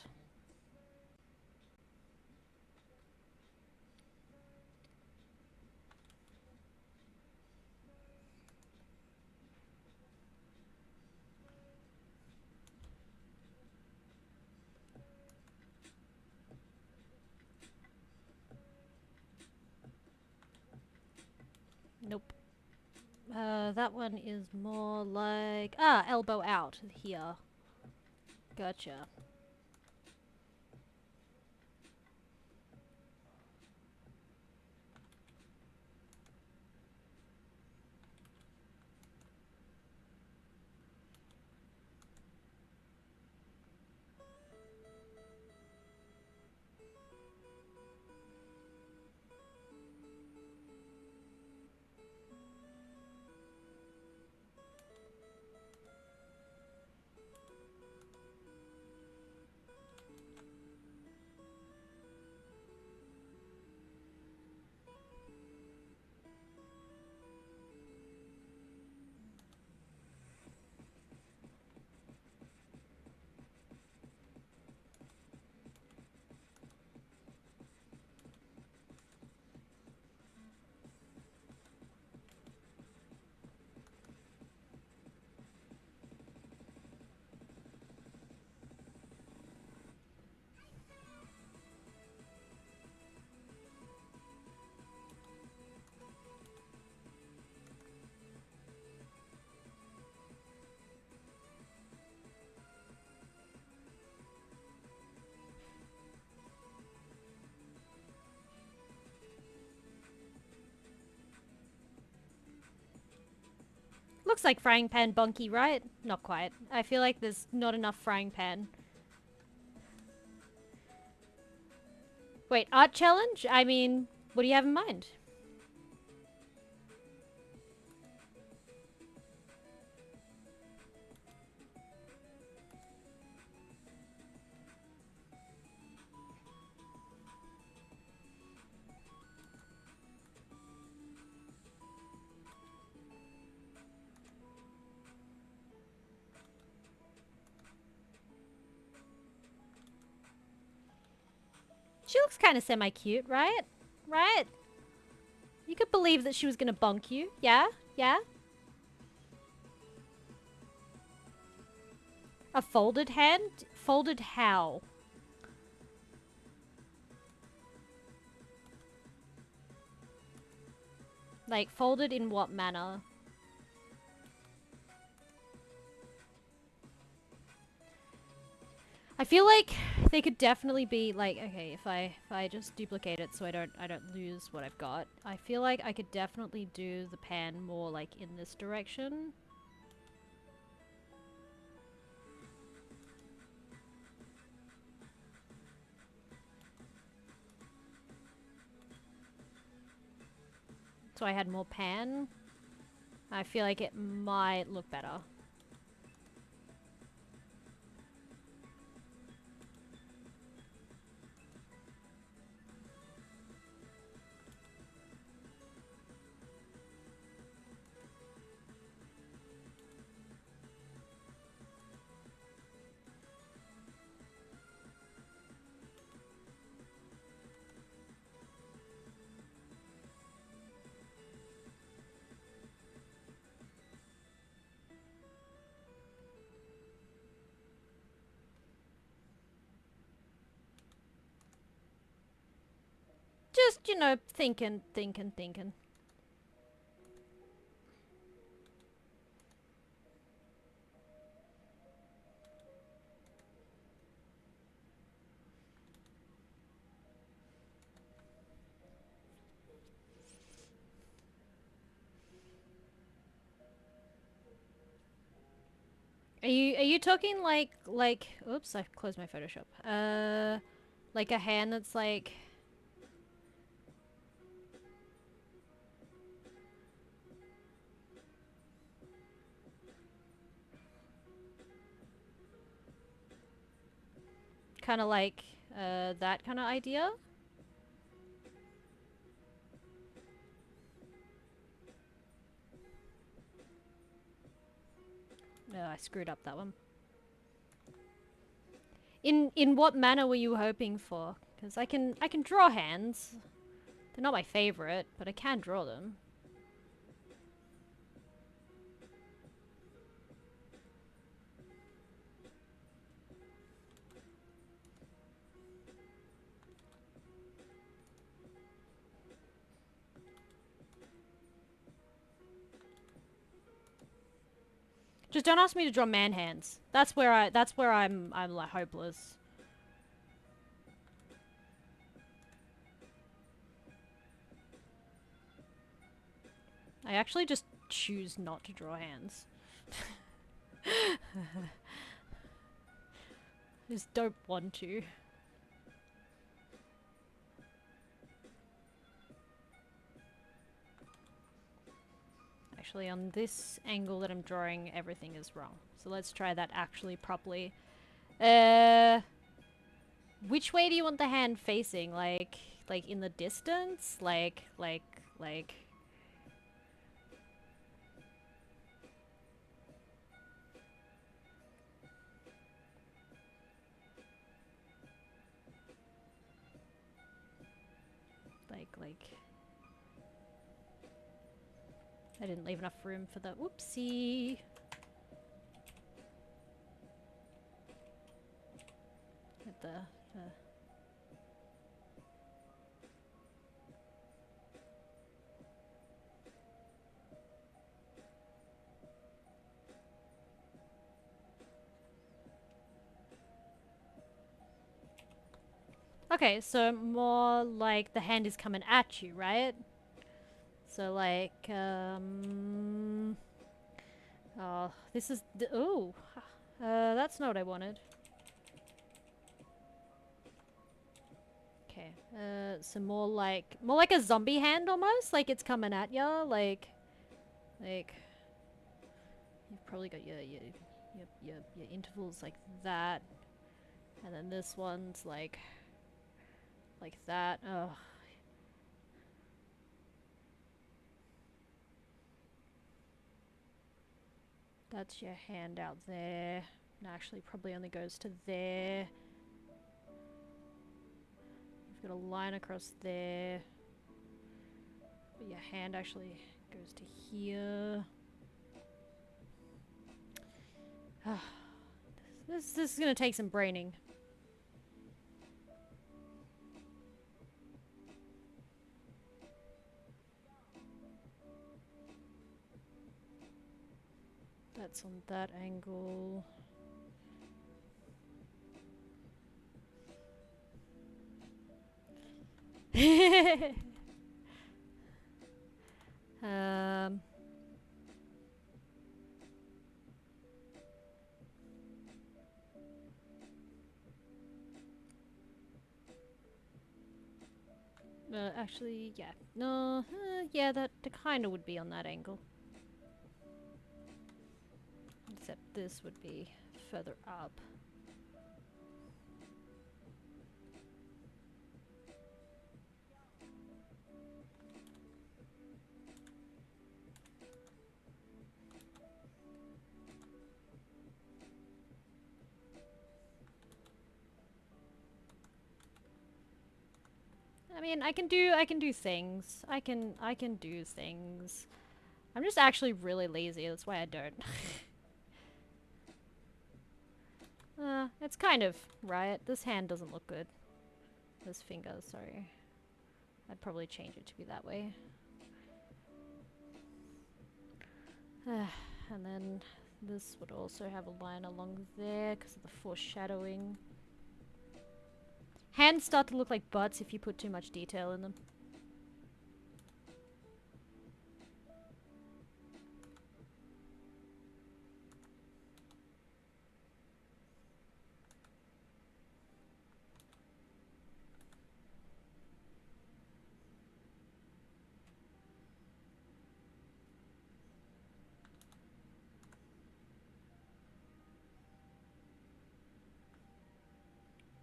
Nope. That one is more like... Ah, elbow out here. Gotcha. looks like frying pan bunky, right? Not quite. I feel like there's not enough frying pan. Wait, art challenge? I mean, what do you have in mind? She looks kind of semi-cute, right? Right? You could believe that she was gonna bonk you. Yeah? Yeah? A folded hand? Folded how? Like, folded in what manner? I feel like they could definitely be like, okay, if I just duplicate it so I don't lose what I've got. I feel like I could definitely do the pan more like in this direction. So I had more pan. I feel like it might look better. Just, you know, thinking. Are you talking like oops, I closed my Photoshop. Like a hand that's like kind of like that kind of idea? No, I screwed up that one. In what manner were you hoping for? Because I can draw hands. They're not my favorite, but I can draw them. Just don't ask me to draw man hands. That's where I'm like hopeless. I actually just choose not to draw hands. Just don't want to. Actually, on this angle that I'm drawing, everything is wrong. So let's try that actually properly. Which way do you want the hand facing? Like in the distance? Like... Like... I didn't leave enough room for the whoopsie. At the Okay, so more like the hand is coming at you, right? So like, Oh, this is... Ooh. That's not what I wanted. Okay. So more like a zombie hand almost. Like it's coming at ya. Like you've probably got your intervals like that, and then this one's like that. Oh, that's your hand out there. No, actually, probably only goes to there. You've got a line across there. But your hand actually goes to here. This is gonna take some braining. That's on that angle. um, actually, yeah. No, yeah, that kind of would be on that angle. Except this would be further up. I mean, I can do things. I can do things. I'm just actually really lazy. That's why I don't. It's kind of right. This hand doesn't look good. This finger, sorry. I'd probably change it to be that way. And then this would also have a line along there because of the foreshadowing. Hands start to look like butts if you put too much detail in them.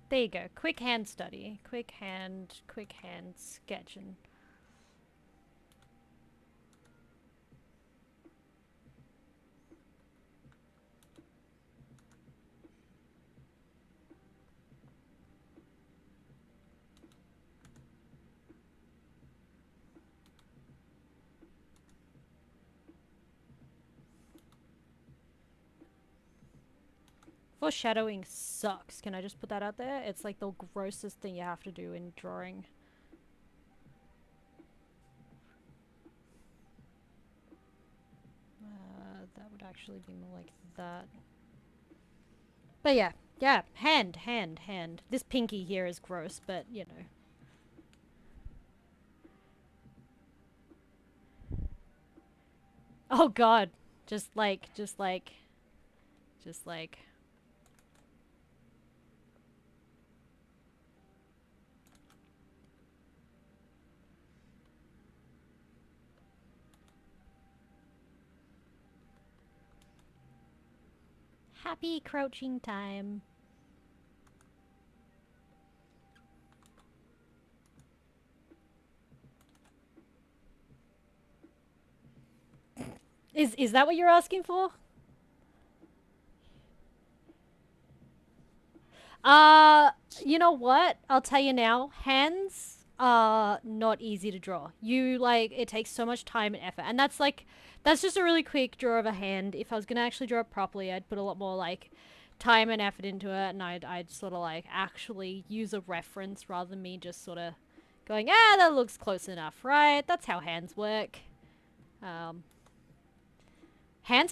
There you go. Quick hand study. Quick hand sketching. Foreshadowing sucks. Can I just put that out there? It's like the grossest thing you have to do in drawing. That would actually be more like that. But yeah, hand. This pinky here is gross, but you know. Oh god. Just like. Happy crouching time. Is that what you're asking for? You know what? I'll tell you now. Hands are not easy to draw. It takes so much time and effort. And that's just a really quick draw of a hand. If I was gonna actually draw it properly, I'd put a lot more, like, time and effort into it, and I'd sort of, like, actually use a reference rather than me just sort of going, that looks close enough, right? That's how hands work. Hands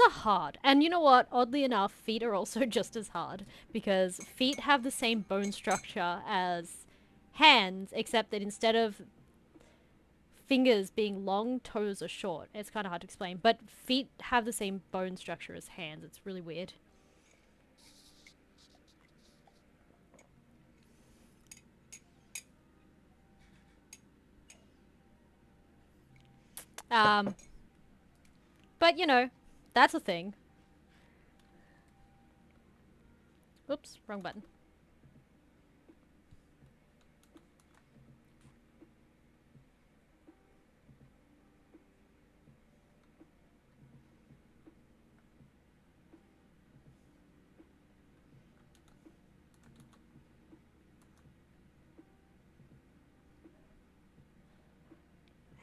are hard. And you know what? Oddly enough, feet are also just as hard. Because feet have the same bone structure as hands, except that instead of fingers being long, toes are short. It's kind of hard to explain. But feet have the same bone structure as hands. It's really weird. Um, but you know, that's a thing. Oops, wrong button.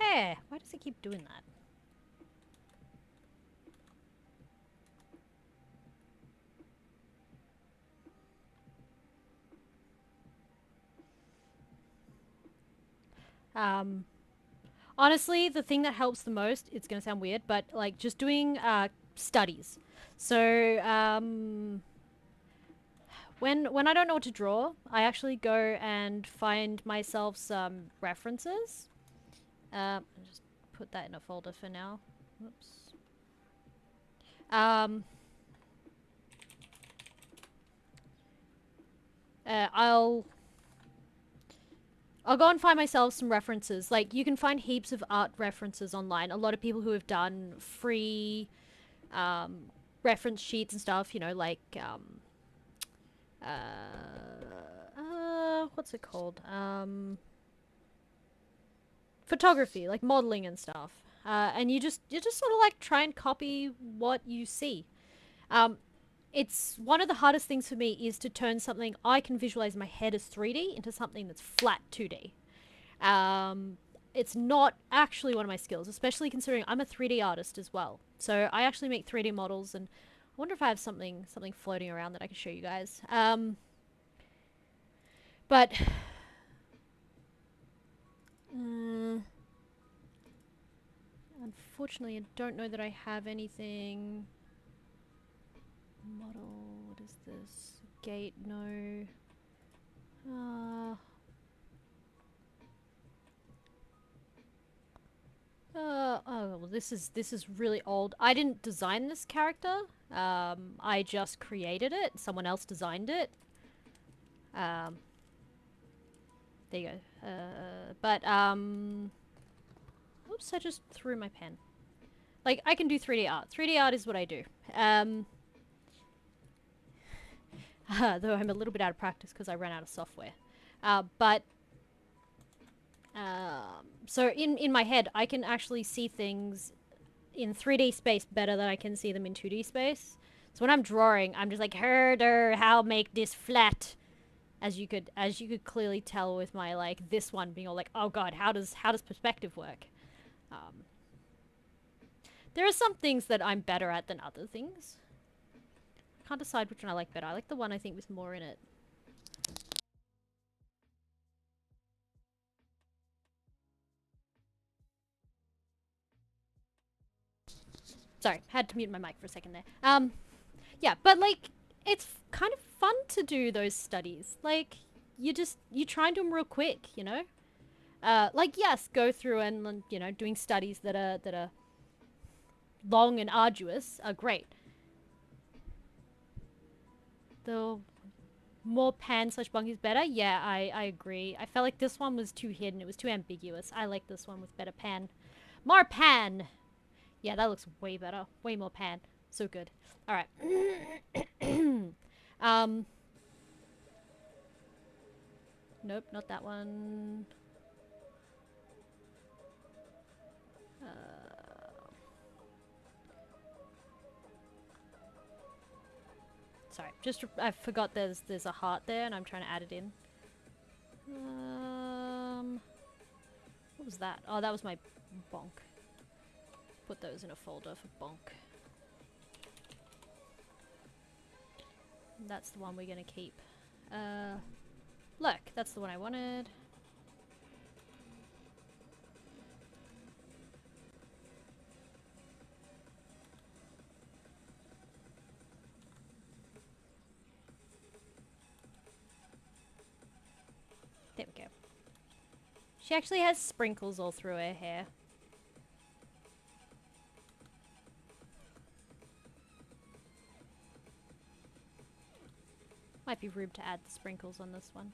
Hey, why does it keep doing that? Um, honestly, the thing that helps the most, it's gonna sound weird, but like just doing studies. So when I don't know what to draw, I actually go and find myself some references. I'll just put that in a folder for now. Whoops. Um, I'll go and find myself some references. Like, you can find heaps of art references online. A lot of people who have done free reference sheets and stuff, you know, like, what's it called? Photography, like modeling and stuff. And you just sort of like try and copy what you see. Um, it's one of the hardest things for me is to turn something I can visualize in my head as 3D into something that's flat 2D. It's not actually one of my skills, especially considering I'm a 3D artist as well. So I actually make 3D models, and I wonder if I have something floating around that I can show you guys. But unfortunately, I don't know that I have anything. Model, what is this? Gate, no. Oh, well, this is really old. I didn't design this character. I just created it. Someone else designed it. There you go. Oops, I just threw my pen. Like, I can do 3D art. 3D art is what I do. Though I'm a little bit out of practice because I ran out of software. So in my head, I can actually see things in 3D space better than I can see them in 2D space. So when I'm drawing, I'm just like, herder, how make this flat? As you could clearly tell with my like this one being all like, oh god, how does perspective work? There are some things that I'm better at than other things. I can't decide which one I like better. I like the one I think with more in it. Sorry, had to mute my mic for a second there. Yeah, but like, it's kind of fun to do those studies. Like, you try and do them real quick, you know? Like, yes, go through and, you know, doing studies that are long and arduous are great. The more pan slash bunk is better. Yeah, I agree. I felt like this one was too hidden. It was too ambiguous. I like this one with better pan. More pan! Yeah, that looks way better. Way more pan. So good. Alright. Nope, not that one. Sorry, just I forgot there's a heart there, and I'm trying to add it in. What was that? Oh, that was my bonk. Put those in a folder for bonk. That's the one we're gonna keep. Look, that's the one I wanted. There we go. She actually has sprinkles all through her hair. Might be rude to add the sprinkles on this one.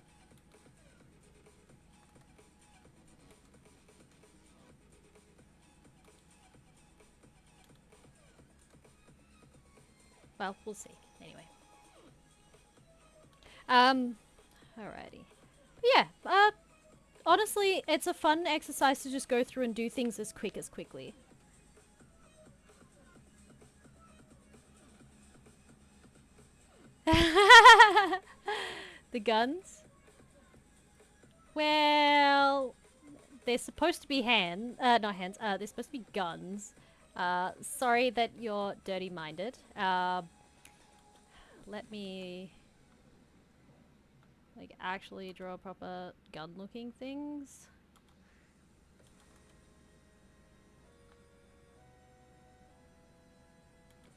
Well, we'll see. Anyway. Alrighty. Yeah, honestly, it's a fun exercise to just go through and do things as quickly. The guns? Well, they're supposed to be not hands, they're supposed to be guns. Sorry that you're dirty-minded. Let me, like, actually draw proper gun-looking things.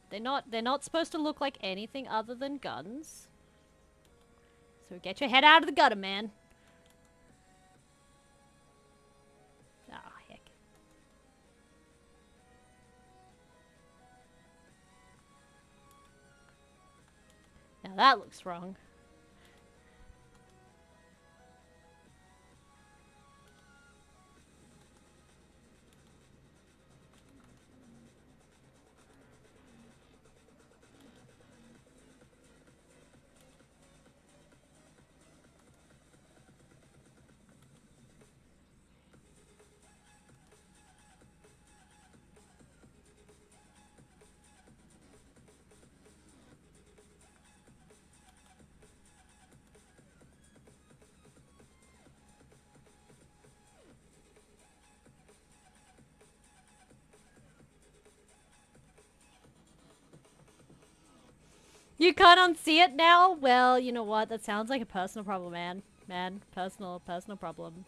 They're not supposed to look like anything other than guns. So get your head out of the gutter, man. Oh, heck. Now that looks wrong. You can't unsee it now? Well, you know what? That sounds like a personal problem, man. Man, personal problem.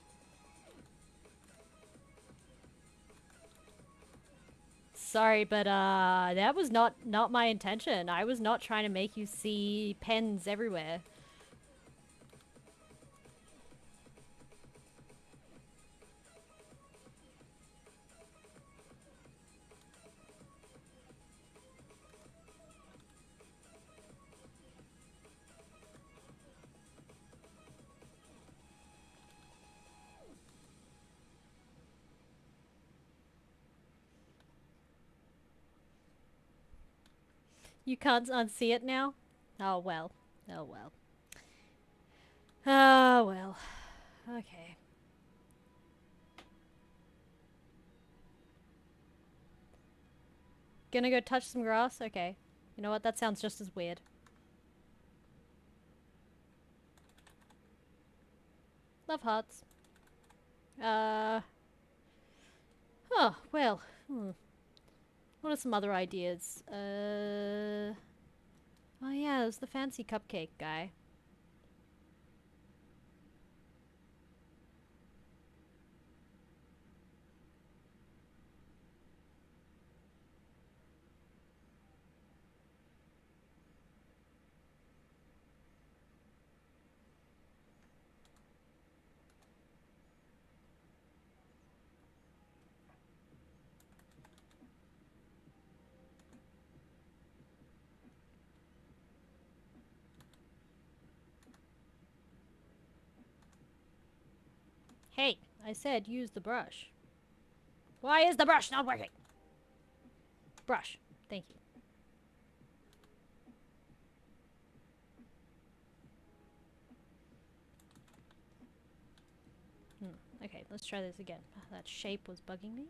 Sorry, but that was not my intention. I was not trying to make you see pens everywhere. You can't unsee it now? Oh well. Oh well. Oh well. Okay. Gonna go touch some grass? Okay. You know what? That sounds just as weird. Love hearts. Oh, well. What are some other ideas? Oh yeah, there's the fancy cupcake guy. Hey, I said use the brush. Why is the brush not working? Brush. Thank you. Okay, let's try this again. That shape was bugging me.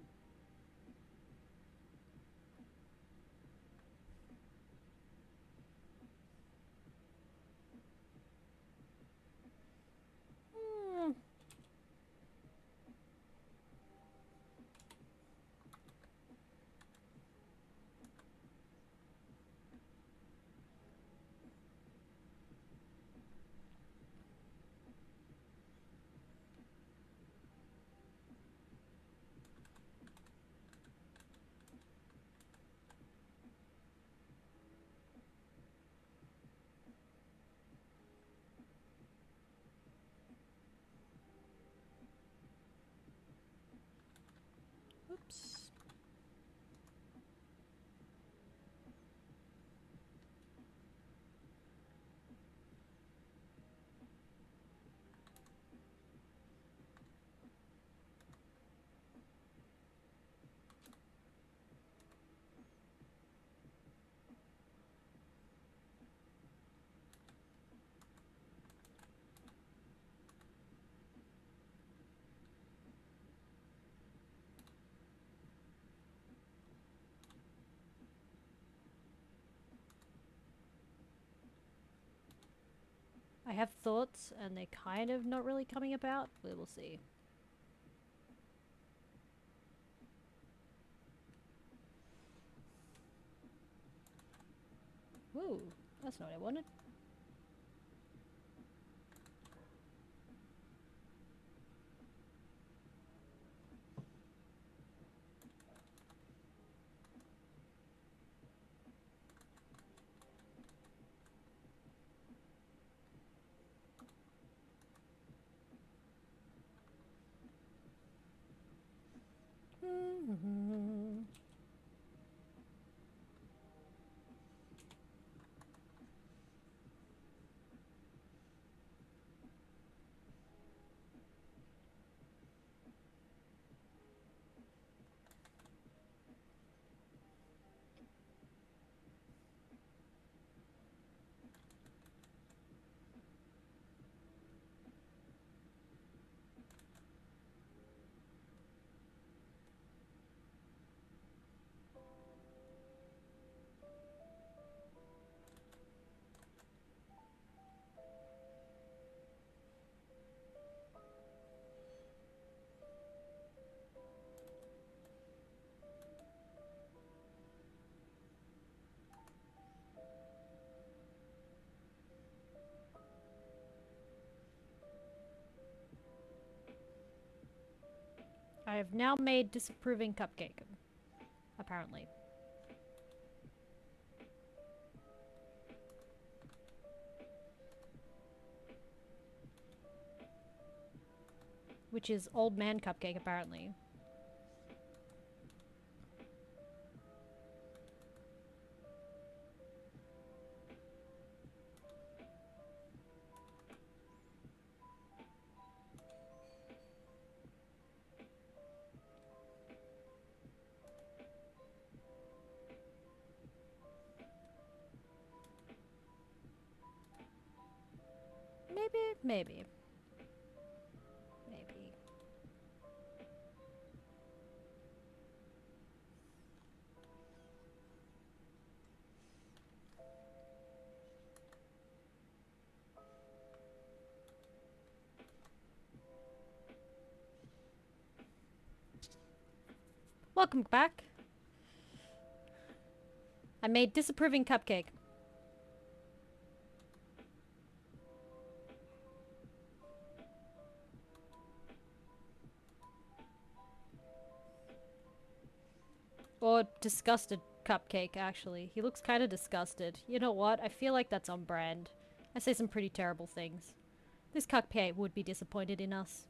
I have thoughts and they're kind of not really coming about. We will see. Ooh, that's not what I wanted. I have now made disapproving cupcake. Apparently. Which is old man cupcake, apparently. Maybe. Welcome back. I made disapproving cupcake. Or disgusted cupcake, actually. He looks kind of disgusted. You know what? I feel like that's on brand. I say some pretty terrible things. This cupcake would be disappointed in us.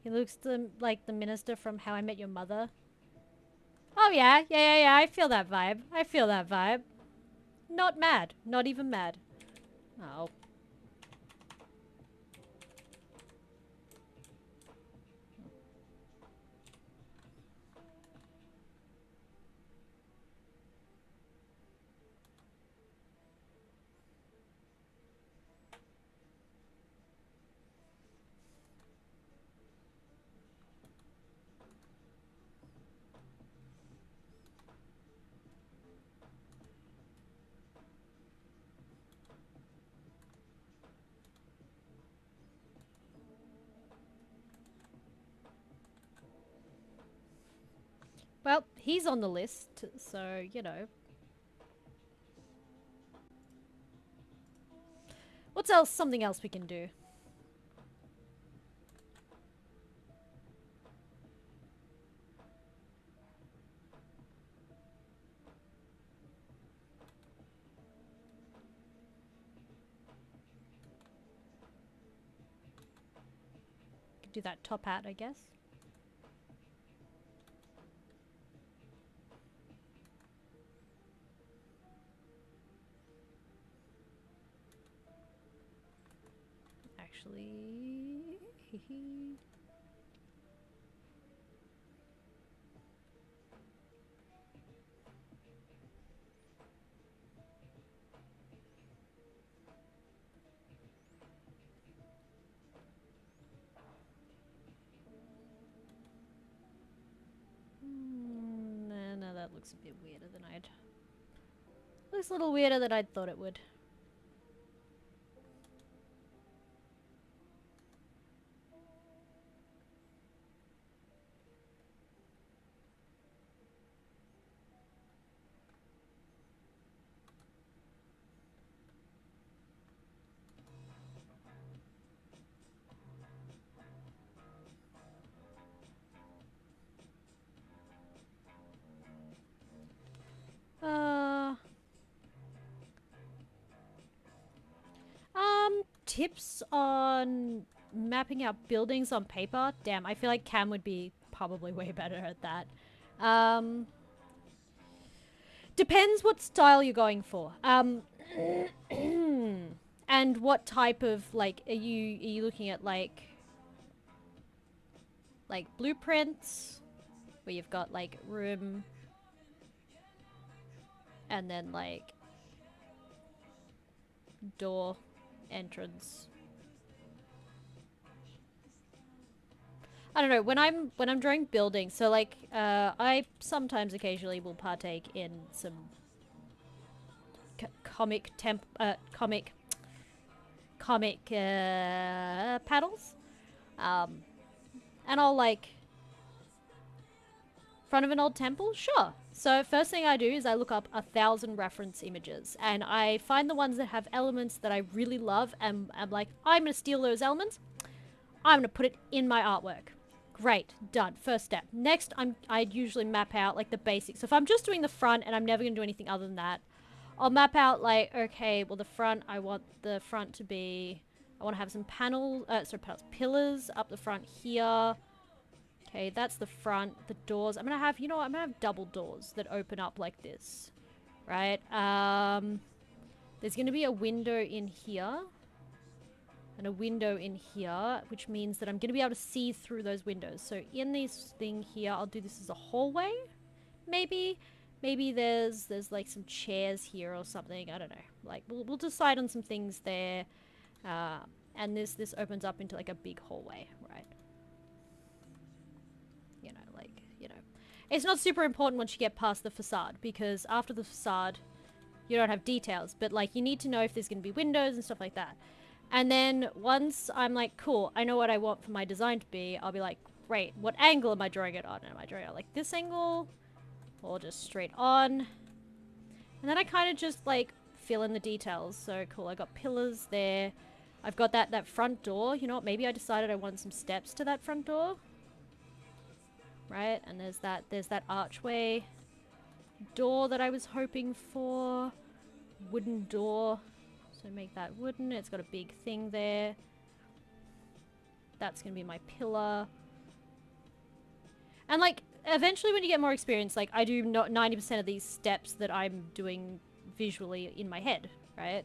He looks like the minister from How I Met Your Mother. Oh yeah, I feel that vibe. I feel that vibe. Not mad. Not even mad. Oh. Well, he's on the list, so, you know. What's else? Something else we can do. Could do that top hat, I guess. No, that looks a bit weirder than I'd... Looks a little weirder than I'd thought it would. Tips on mapping out buildings on paper? Damn, I feel like Cam would be probably way better at that. Depends what style you're going for. And what type of, like, are you looking at, like blueprints where you've got like room and then like door, entrance? I don't know, when I'm drawing buildings, so like I sometimes occasionally will partake in some comic panels, and I'll like front of an old temple, sure. So first thing I do is I look up 1,000 reference images, and I find the ones that have elements that I really love, and I'm like, I'm gonna steal those elements, I'm gonna put it in my artwork. Great, done. First step. Next, I'd usually map out like the basics. So if I'm just doing the front and I'm never gonna do anything other than that, I'll map out like, okay, well the front, I want the front to be, I want to have some pillars up the front here. Okay, that's the front. The doors, I'm gonna have, you know what, I'm gonna have double doors that open up like this, right? There's gonna be a window in here and a window in here, which means that I'm gonna be able to see through those windows. So in this thing here, I'll do this as a hallway, maybe. Maybe there's like some chairs here or something. I don't know. Like we'll decide on some things there, and this opens up into like a big hallway, right? It's not super important once you get past the facade, because after the facade, you don't have details. But like you need to know if there's gonna be windows and stuff like that. And then once I'm like, cool, I know what I want for my design to be, I'll be like, great, what angle am I drawing it on? Am I drawing it like this angle? Or just straight on? And then I kind of just like fill in the details. So cool, I got pillars there. I've got that front door. You know what, maybe I decided I want some steps to that front door. Right, and there's that archway door that I was hoping for. Wooden door. So make that wooden. It's got a big thing there. That's gonna be my pillar. And like eventually when you get more experience, like I do 90% of these steps that I'm doing visually in my head, right?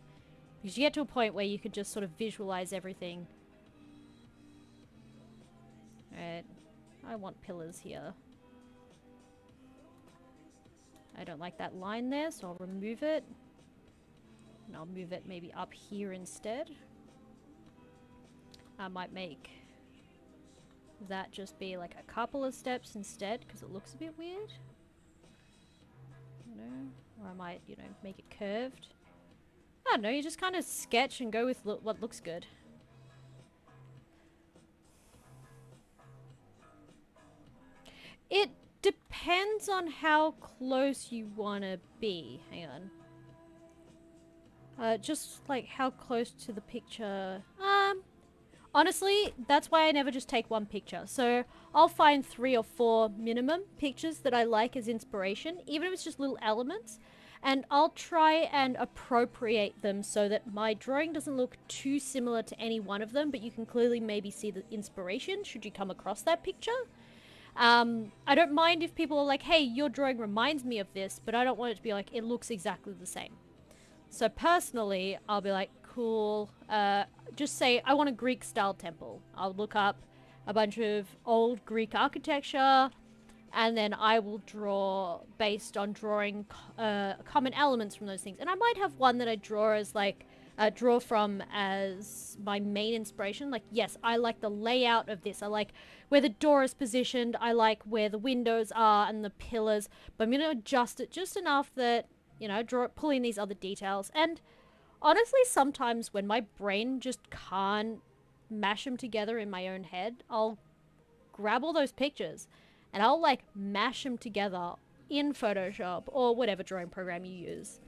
Because you get to a point where you could just sort of visualize everything. Right. I want pillars here. I don't like that line there, so I'll remove it. And I'll move it maybe up here instead. I might make that just be like a couple of steps instead, because it looks a bit weird. You know? Or I might, you know, make it curved. I don't know, you just kind of sketch and go with what looks good. It depends on how close you want to be. Hang on. Just like how close to the picture. Honestly, that's why I never just take one picture. So I'll find 3 or 4 minimum pictures that I like as inspiration, even if it's just little elements. And I'll try and appropriate them so that my drawing doesn't look too similar to any one of them, but you can clearly maybe see the inspiration should you come across that picture. I don't mind if people are like, hey, your drawing reminds me of this, but I don't want it to be like, it looks exactly the same. So personally, I'll be like, cool, just say I want a Greek style temple. I'll look up a bunch of old Greek architecture, and then I will draw based on drawing common elements from those things. And I might have one that I draw as like draw from as my main inspiration. Like, yes, I like the layout of this. I like where the door is positioned. I like where the windows are and the pillars. But I'm gonna adjust it just enough that, you know, pull in these other details. And honestly, sometimes when my brain just can't mash them together in my own head, I'll grab all those pictures and I'll like mash them together in Photoshop or whatever drawing program you use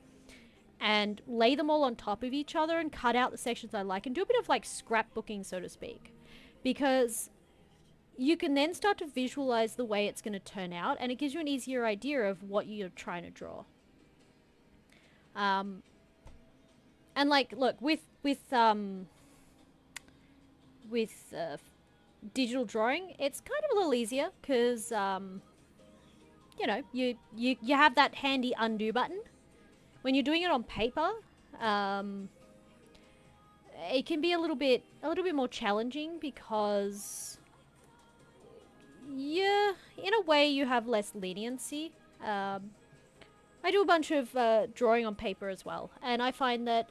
and lay them all on top of each other and cut out the sections I like and do a bit of like scrapbooking, so to speak, because you can then start to visualize the way it's going to turn out and it gives you an easier idea of what you're trying to draw. And like, look, with digital drawing, it's kind of a little easier because you know, you have that handy undo button. When you're doing it on paper, it can be a little bit more challenging because yeah, in a way you have less leniency. I do a bunch of drawing on paper as well, and I find that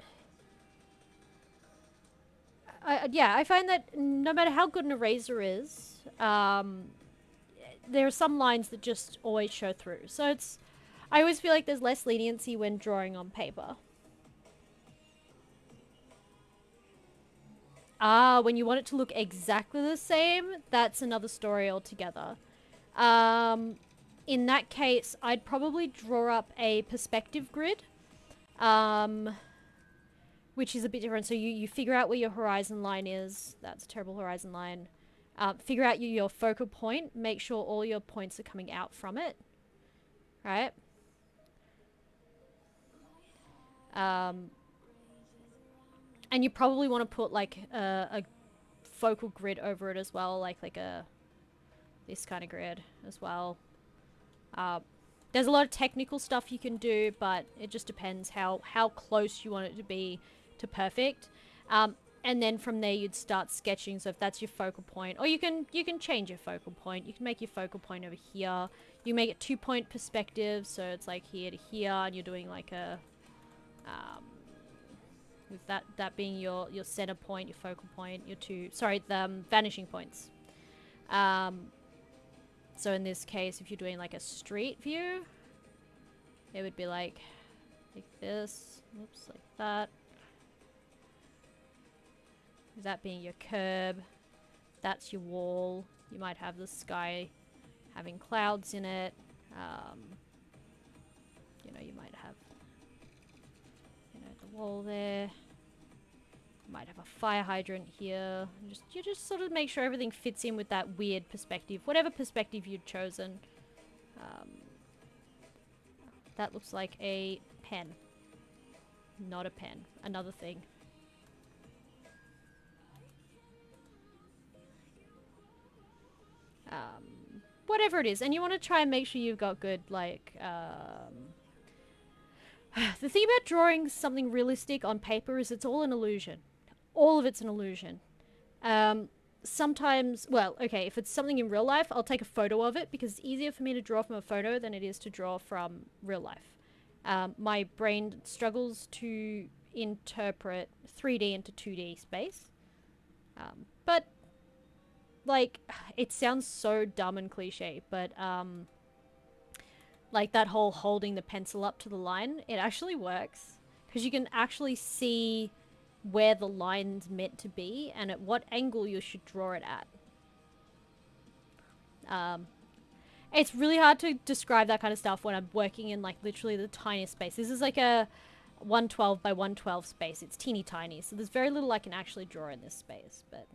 I find that no matter how good an eraser is, there are some lines that just always show through. So I always feel like there's less leniency when drawing on paper. When you want it to look exactly the same, that's another story altogether. In that case, I'd probably draw up a perspective grid, which is a bit different. So you figure out where your horizon line is. That's a terrible horizon line. Figure out your focal point. Make sure all your points are coming out from it. Right? And you probably want to put like a focal grid over it as well, like this kind of grid as well. There's a lot of technical stuff you can do, but it just depends how close you want it to be to perfect. And then from there you'd start sketching. So if that's your focal point, or you can change your focal point. You can make your focal point over here. You make it 2-point perspective, so it's like here to here, and you're doing like a with that being your center point, your focal point, your the vanishing points. So in this case, if you're doing like a street view, it would be like this, oops, like that. That being your curb, that's your wall. You might have the sky having clouds in it. You know, you might have, you know, the wall there. You might have a fire hydrant here. You just sort of make sure everything fits in with that weird perspective, whatever perspective you'd chosen. That looks like a pen. Not a pen. Another thing. Whatever it is, and you want to try and make sure you've got good, like, the thing about drawing something realistic on paper is it's all an illusion. All of it's an illusion. Sometimes, well, okay, if it's something in real life, I'll take a photo of it because it's easier for me to draw from a photo than it is to draw from real life. My brain struggles to interpret 3D into 2D space. But like, it sounds so dumb and cliche, but like that whole holding the pencil up to the line, it actually works because you can actually see where the line's meant to be and at what angle you should draw it at. It's really hard to describe that kind of stuff when I'm working in like literally the tiniest space. This is like a 112 by 112 space. It's teeny tiny, so there's very little I can actually draw in this space, but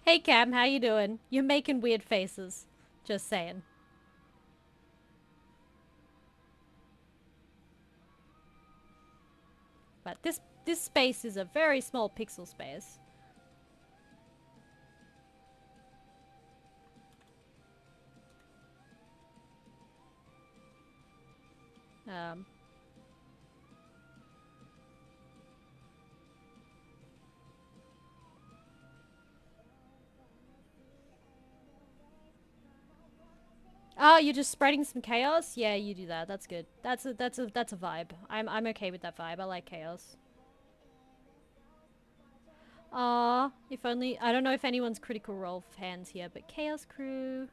Hey Cam, how you doing? You're making weird faces. Just saying. But this space is a very small pixel space. Um, oh, you're just spreading some chaos? Yeah, you do that. That's good. That's a vibe. I'm okay with that vibe. I like chaos. Ah, if only I don't know if anyone's Critical Role fans here, but Chaos Crew.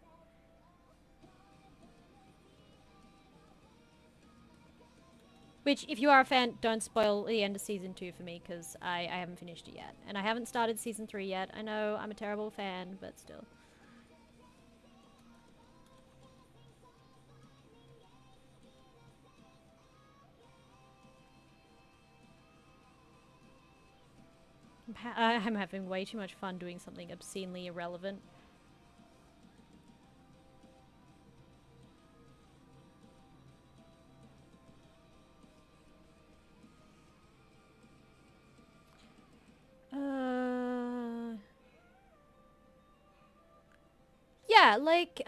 Which, if you are a fan, don't spoil the end of season 2 for me, because I haven't finished it yet. And I haven't started season 3 yet. I know I'm a terrible fan, but still. I'm having way too much fun doing something obscenely irrelevant. Uh... Yeah, like,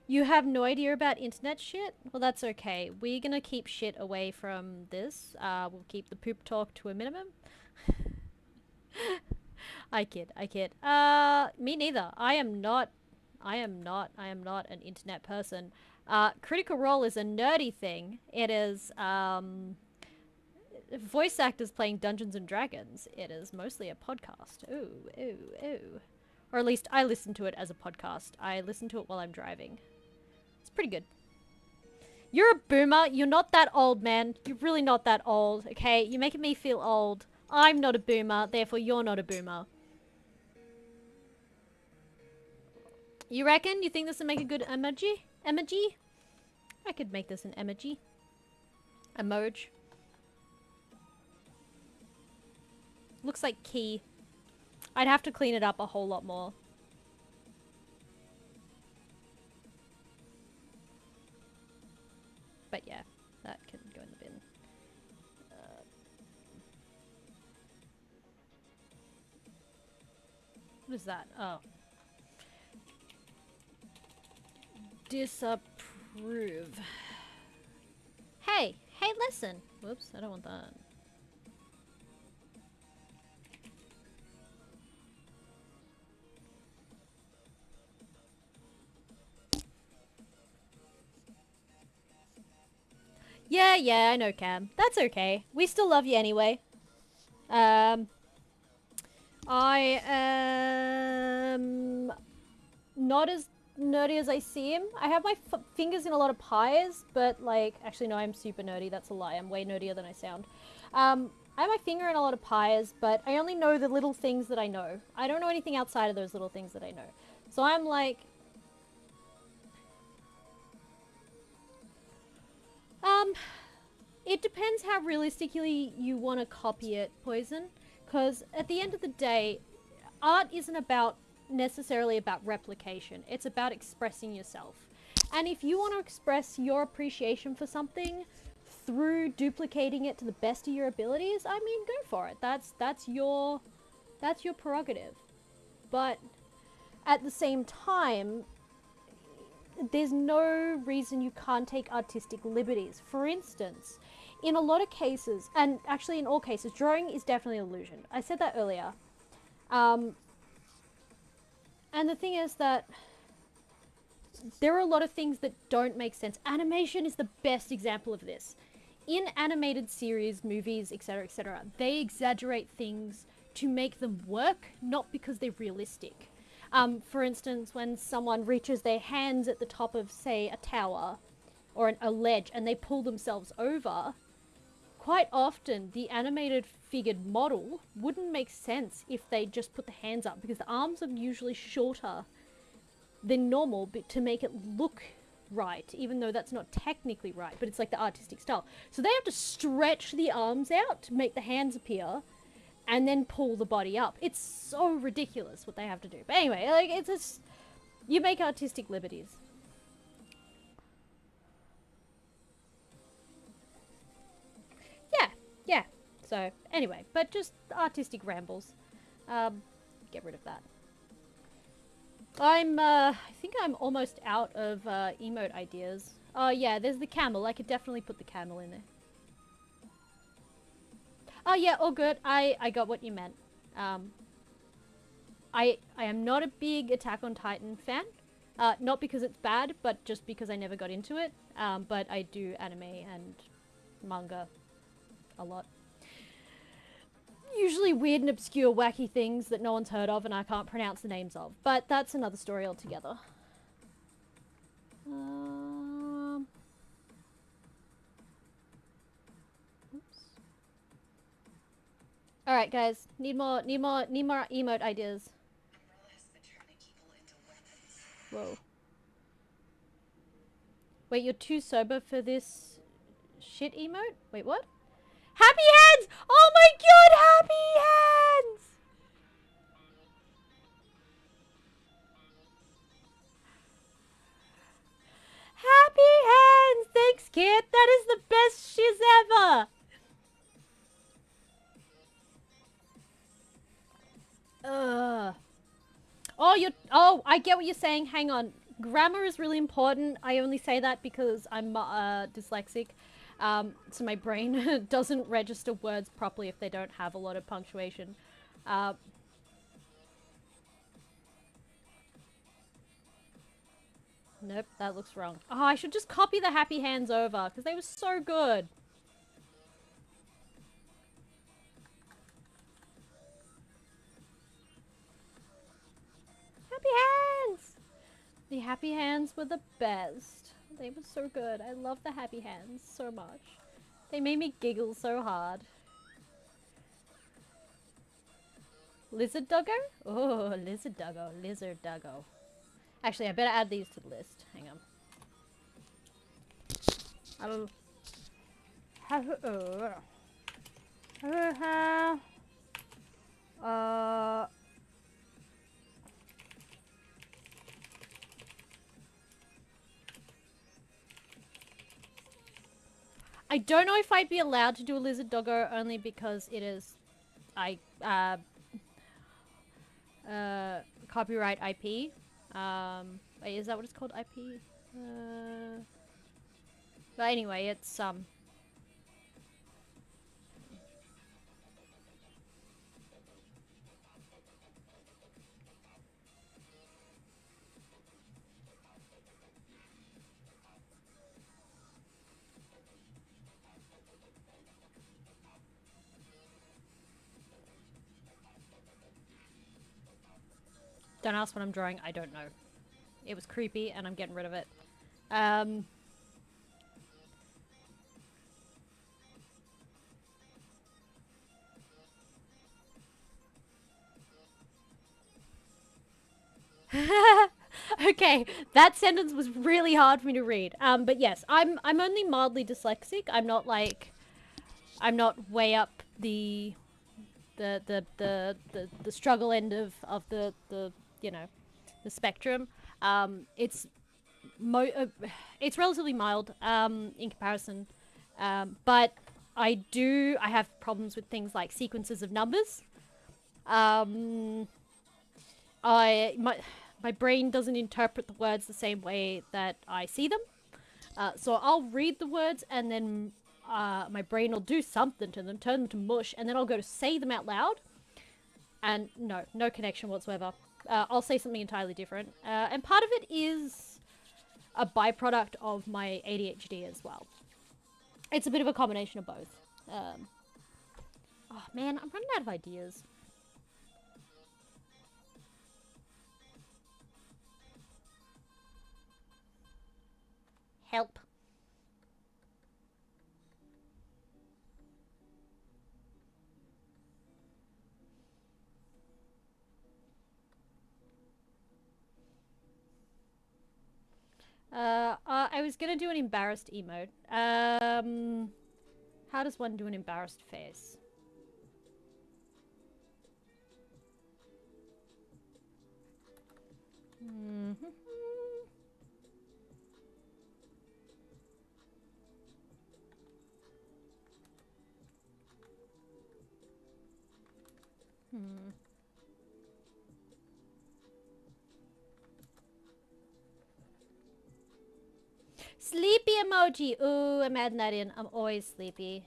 you have no idea about internet shit? Well, that's okay. We're gonna keep shit away from this. We'll keep the poop talk to a minimum. I kid, I kid. Me neither. I am not an internet person. Critical Role is a nerdy thing. It is, voice actors playing Dungeons and Dragons. It is mostly a podcast. Ooh, ooh, ooh. Or at least I listen to it as a podcast. I listen to it while I'm driving. It's pretty good. You're a boomer. You're not that old, man. You're really not that old, okay? You're making me feel old. I'm not a boomer, therefore you're not a boomer. You reckon? You think this would make a good emoji? Emoji? I could make this an emoji. Emoji. Looks like key. I'd have to clean it up a whole lot more. But yeah, that can go in the bin. What is that? Oh. Disapprove. Hey, listen. Whoops, I don't want that. Yeah, I know, Cam. That's okay. We still love you anyway. I am not as nerdy as I seem. I have my fingers in a lot of pies, but like, actually no, I'm super nerdy. That's a lie. I'm way nerdier than I sound. I have my finger in a lot of pies, but I only know the little things that I know. I don't know anything outside of those little things that I know. So I'm like, um, it depends how realistically you want to copy it, Poison. Because at the end of the day, art isn't about necessarily about replication. It's about expressing yourself. And if you want to express your appreciation for something through duplicating it to the best of your abilities, I mean, go for it. That's your prerogative. But at the same time, there's no reason you can't take artistic liberties. For instance, in a lot of cases, and actually in all cases, drawing is definitely an illusion. I said that earlier. And the thing is that there are a lot of things that don't make sense. Animation is the best example of this. In animated series, movies, etc., they exaggerate things to make them work, not because they're realistic. For instance, when someone reaches their hands at the top of, say, a tower or a ledge and they pull themselves over, quite often the animated figured model wouldn't make sense if they just put the hands up, because the arms are usually shorter than normal to make it look right, even though that's not technically right, but it's like the artistic style. So they have to stretch the arms out to make the hands appear, and then pull the body up. It's so ridiculous what they have to do. But anyway, like, it's just, you make artistic liberties. Yeah, yeah. So anyway, but just artistic rambles. Um, get rid of that. I think I'm almost out of emote ideas. Oh yeah, there's the camel. I could definitely put the camel in there. Oh yeah, all good. I got what you meant. Um, I am not a big Attack on Titan fan. Not because it's bad, but just because I never got into it. But I do anime and manga a lot. Usually weird and obscure wacky things that no one's heard of and I can't pronounce the names of. But that's another story altogether. Um, oops. All right, guys. Need more emote ideas. Whoa. Wait, you're too sober for this shit emote? Wait, what? Happy hands! Oh my god, happy hands! Happy hands! Thanks, kid. That is the best shiz ever. Ugh. Oh, I get what you're saying. Hang on. Grammar is really important. I only say that because I'm dyslexic. So my brain doesn't register words properly if they don't have a lot of punctuation. Uh, nope, that looks wrong. Oh, I should just copy the happy hands over because they were so good. Happy hands! The happy hands were the best. They were so good. I love the happy hands so much. They made me giggle so hard. Lizard doggo? Oh, lizard doggo, lizard doggo. Actually, I better add these to the list. Hang on. I'll have I don't know if I'd be allowed to do a lizard doggo only because it is I copyright IP. Wait, is that what it's called? IP? But anyway, it's don't ask what I'm drawing. I don't know. It was creepy, and I'm getting rid of it. Um. Okay, that sentence was really hard for me to read. But yes, I'm only mildly dyslexic. I'm not way up the struggle end of the you know the spectrum. It's it's relatively mild in comparison, but I have problems with things like sequences of numbers. Um, my brain doesn't interpret the words the same way that I see them. So I'll read the words and then my brain will do something to them, turn them to mush, and then I'll go to say them out loud. And no connection whatsoever. I'll say something entirely different. And part of it is a byproduct of my ADHD as well. It's a bit of a combination of both. Oh man, I'm running out of ideas. Help. I was gonna do an embarrassed emote. How does one do an embarrassed face? Mm-hmm. Hmm. Sleepy emoji. Ooh, I'm adding that in. I'm always sleepy.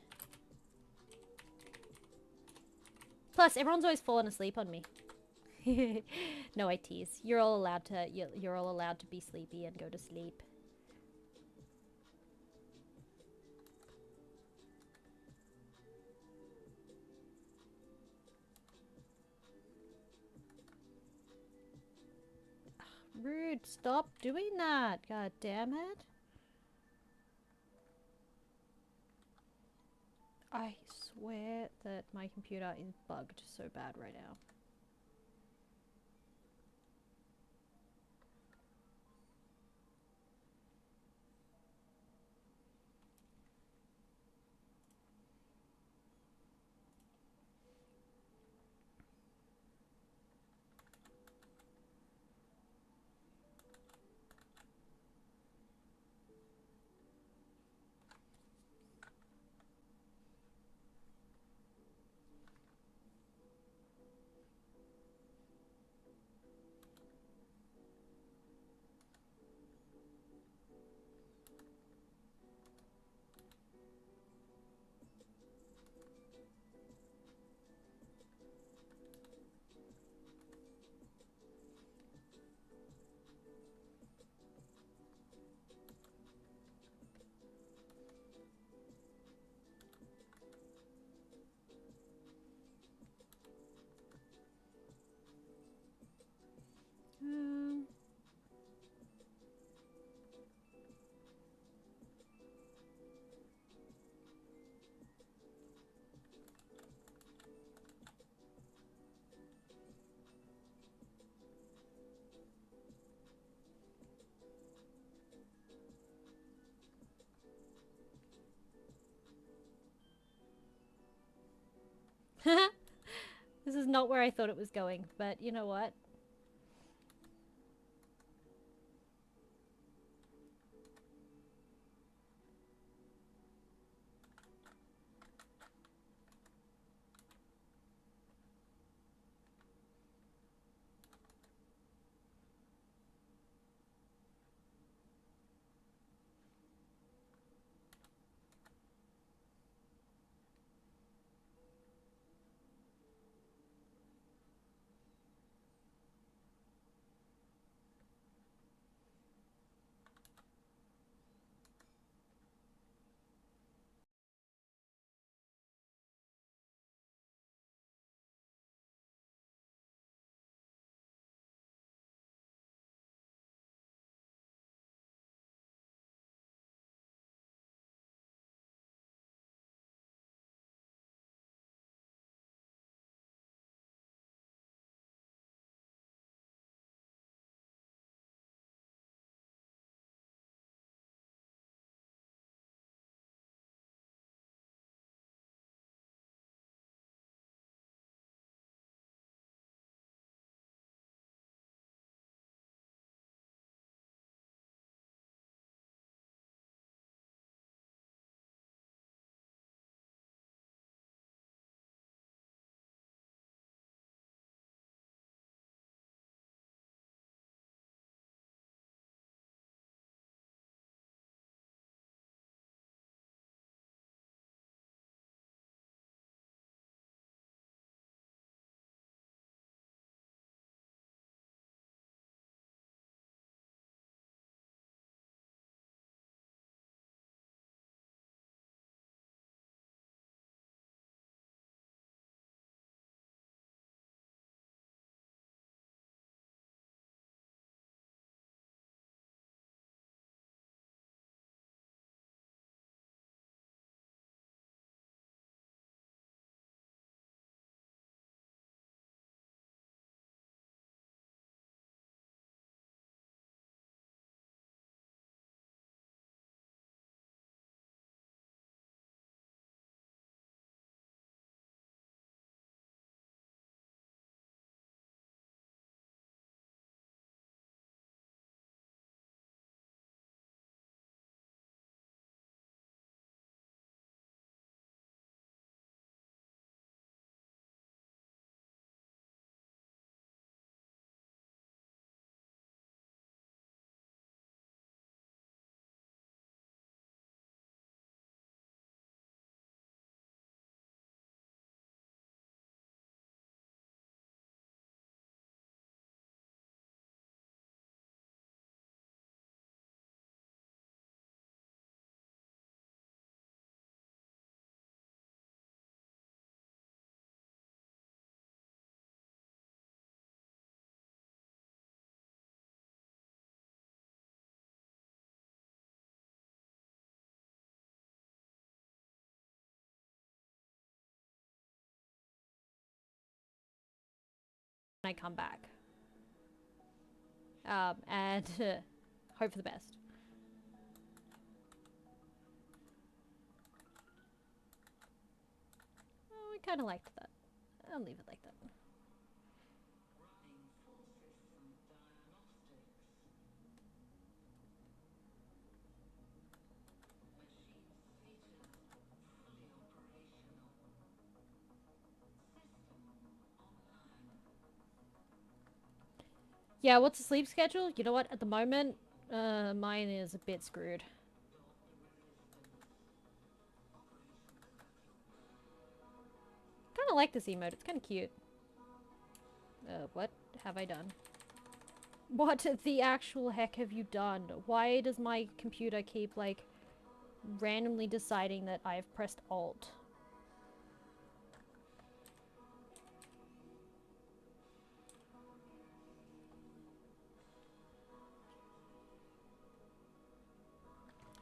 Plus, everyone's always falling asleep on me. No, I tease. You're all allowed to. You're all allowed to be sleepy and go to sleep. Rude. Stop doing that. God damn it. I swear that my computer is bugged so bad right now. Um, this is not where I thought it was going, but you know what? I come back. And hope for the best. Oh, I kind of liked that. I'll leave it like that. Yeah, what's the sleep schedule? You know what? At the moment, mine is a bit screwed. Kind of like this emote. It's kind of cute. What have I done? What the actual heck have you done? Why does my computer keep, like, randomly deciding that I've pressed Alt?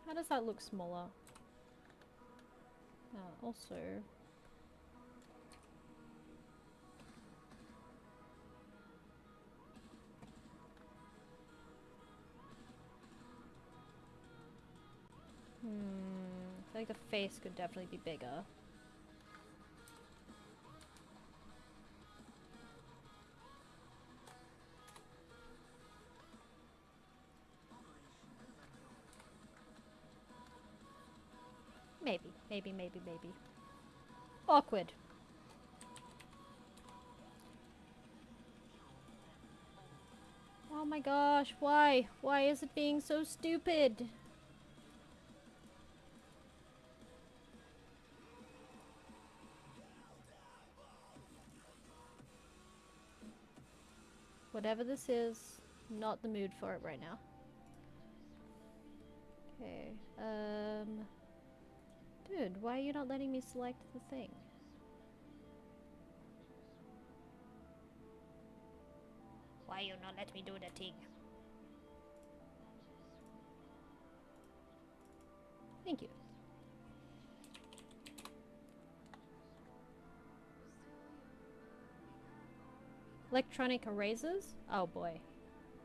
How does that look smaller? Also... I feel like the face could definitely be bigger. Maybe. Awkward. Oh my gosh, why? Why is it being so stupid? Whatever this is, not the mood for it right now. Okay, dude, why are you not letting me select the thing? Why you not let me do the thing? Thank you. Electronic erasers? Oh boy.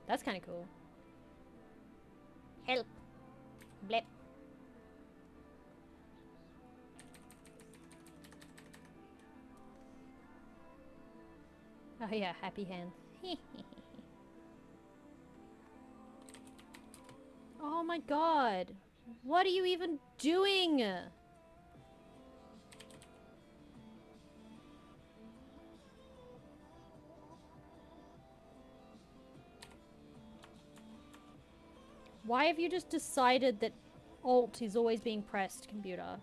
That's kind of cool. Help. Blip. Oh yeah, happy hands. Oh my god. What are you even doing? Why have you just decided that Alt is always being pressed, computer?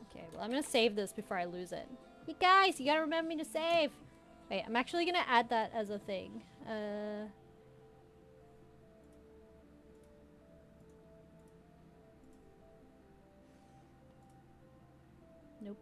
Okay, well I'm gonna save this before I lose it. You guys, you gotta remember me to save! Wait, I'm actually gonna add that as a thing. Nope.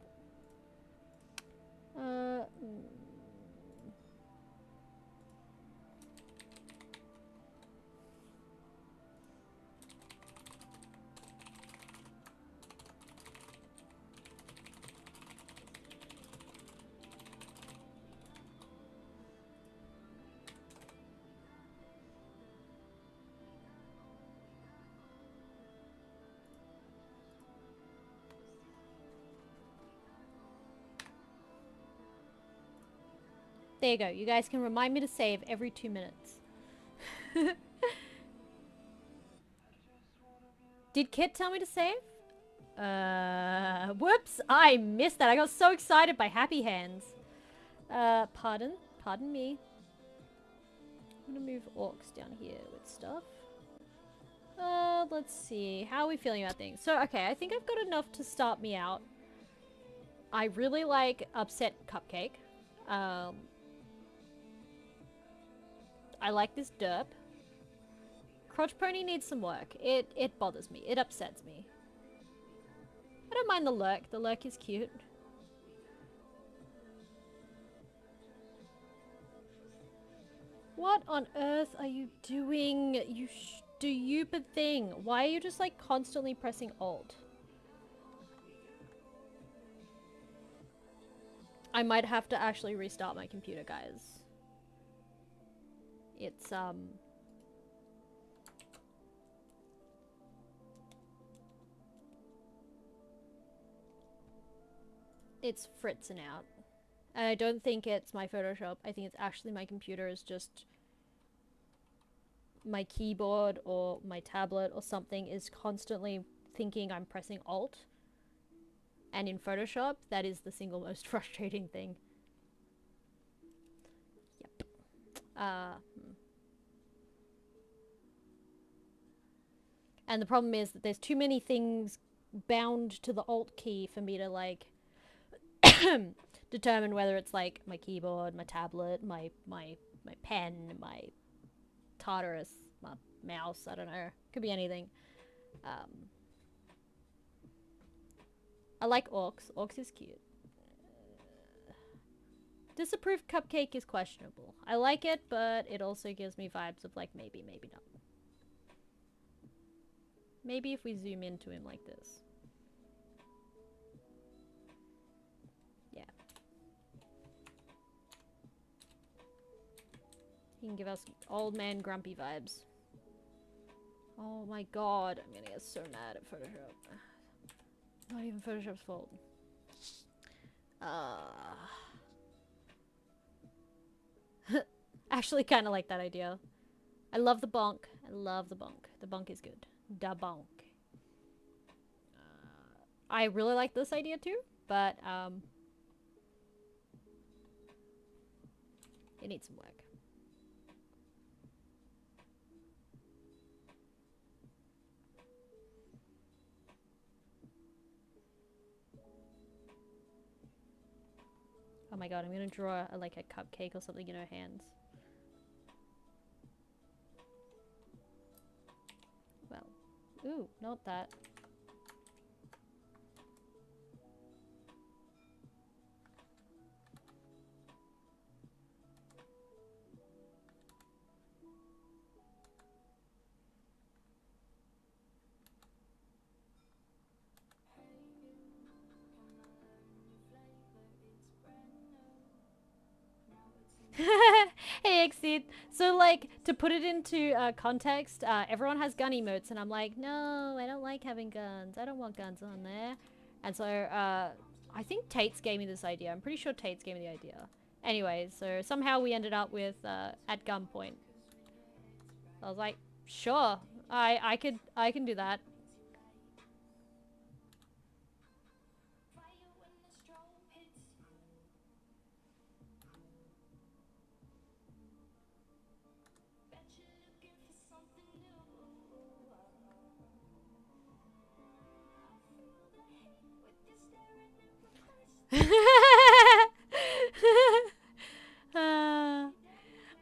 There you go. You guys can remind me to save every 2 minutes. Did Kit tell me to save? Whoops! I missed that. I got so excited by Happy Hands. Pardon? Pardon me. I'm gonna move orcs down here with stuff. Let's see. How are we feeling about things? So, okay, I think I've got enough to start me out. I really like Upset Cupcake. I like this derp. Crotch Pony needs some work. It bothers me. It upsets me. I don't mind the lurk. The lurk is cute. What on earth are you doing? You stupid thing. Why are you just like constantly pressing Alt? I might have to actually restart my computer, guys. It's fritzing out. And I don't think it's my Photoshop. I think it's actually my computer is just my keyboard or my tablet or something is constantly thinking I'm pressing Alt. And in Photoshop, that is the single most frustrating thing. Yep. And the problem is that there's too many things bound to the Alt key for me to like determine whether it's like my keyboard, my tablet, my pen, my Tartarus, my mouse. I don't know. Could be anything. I like Orcs. Orcs is cute. Disapproved cupcake is questionable. I like it, but it also gives me vibes of like maybe, maybe not. Maybe if we zoom into him like this. Yeah. He can give us old man grumpy vibes. Oh my god, I'm gonna get so mad at Photoshop. Not even Photoshop's fault. Actually kind of like that idea. I love the bonk. I love the bonk. The bonk is good. Da bonk. I really like this idea too, but it needs some work. Oh my god, I'm gonna draw like a cupcake or something in her hands. Well, ooh, not that. Hey, Exceed. So, like, to put it into context, everyone has gun emotes, and I'm like, no, I don't like having guns. I don't want guns on there. And so, I think Tate's gave me this idea. I'm pretty sure Tate's gave me the idea. Anyway, so somehow we ended up with at gunpoint. I was like, sure, I can do that.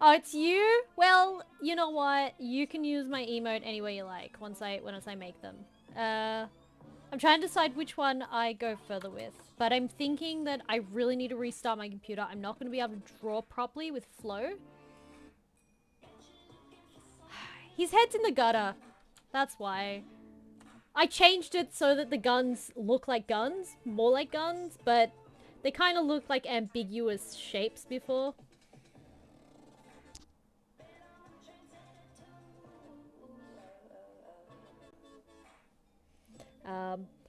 Oh, it's you? Well, you know what? You can use my emote any way you like once I make them. I'm trying to decide which one I go further with, but I'm thinking that I really need to restart my computer. I'm not going to be able to draw properly with flow. His head's in the gutter. That's why. I changed it so that the guns look like guns, more like guns, but they kind of look like ambiguous shapes before.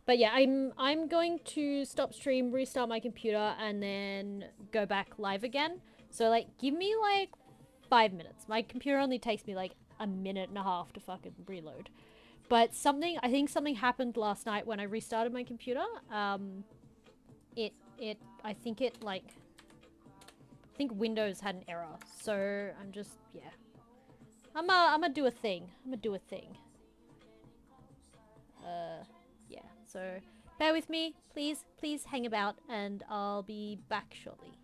But yeah, I'm going to stop stream, restart my computer, and then go back live again. So like, give me like 5 minutes. My computer only takes me like a minute and a half to fucking reload. But I think something happened last night when I restarted my computer. I think Windows had an error. So I'm just, yeah. I'm gonna do a thing. Yeah. So bear with me, please hang about, and I'll be back shortly.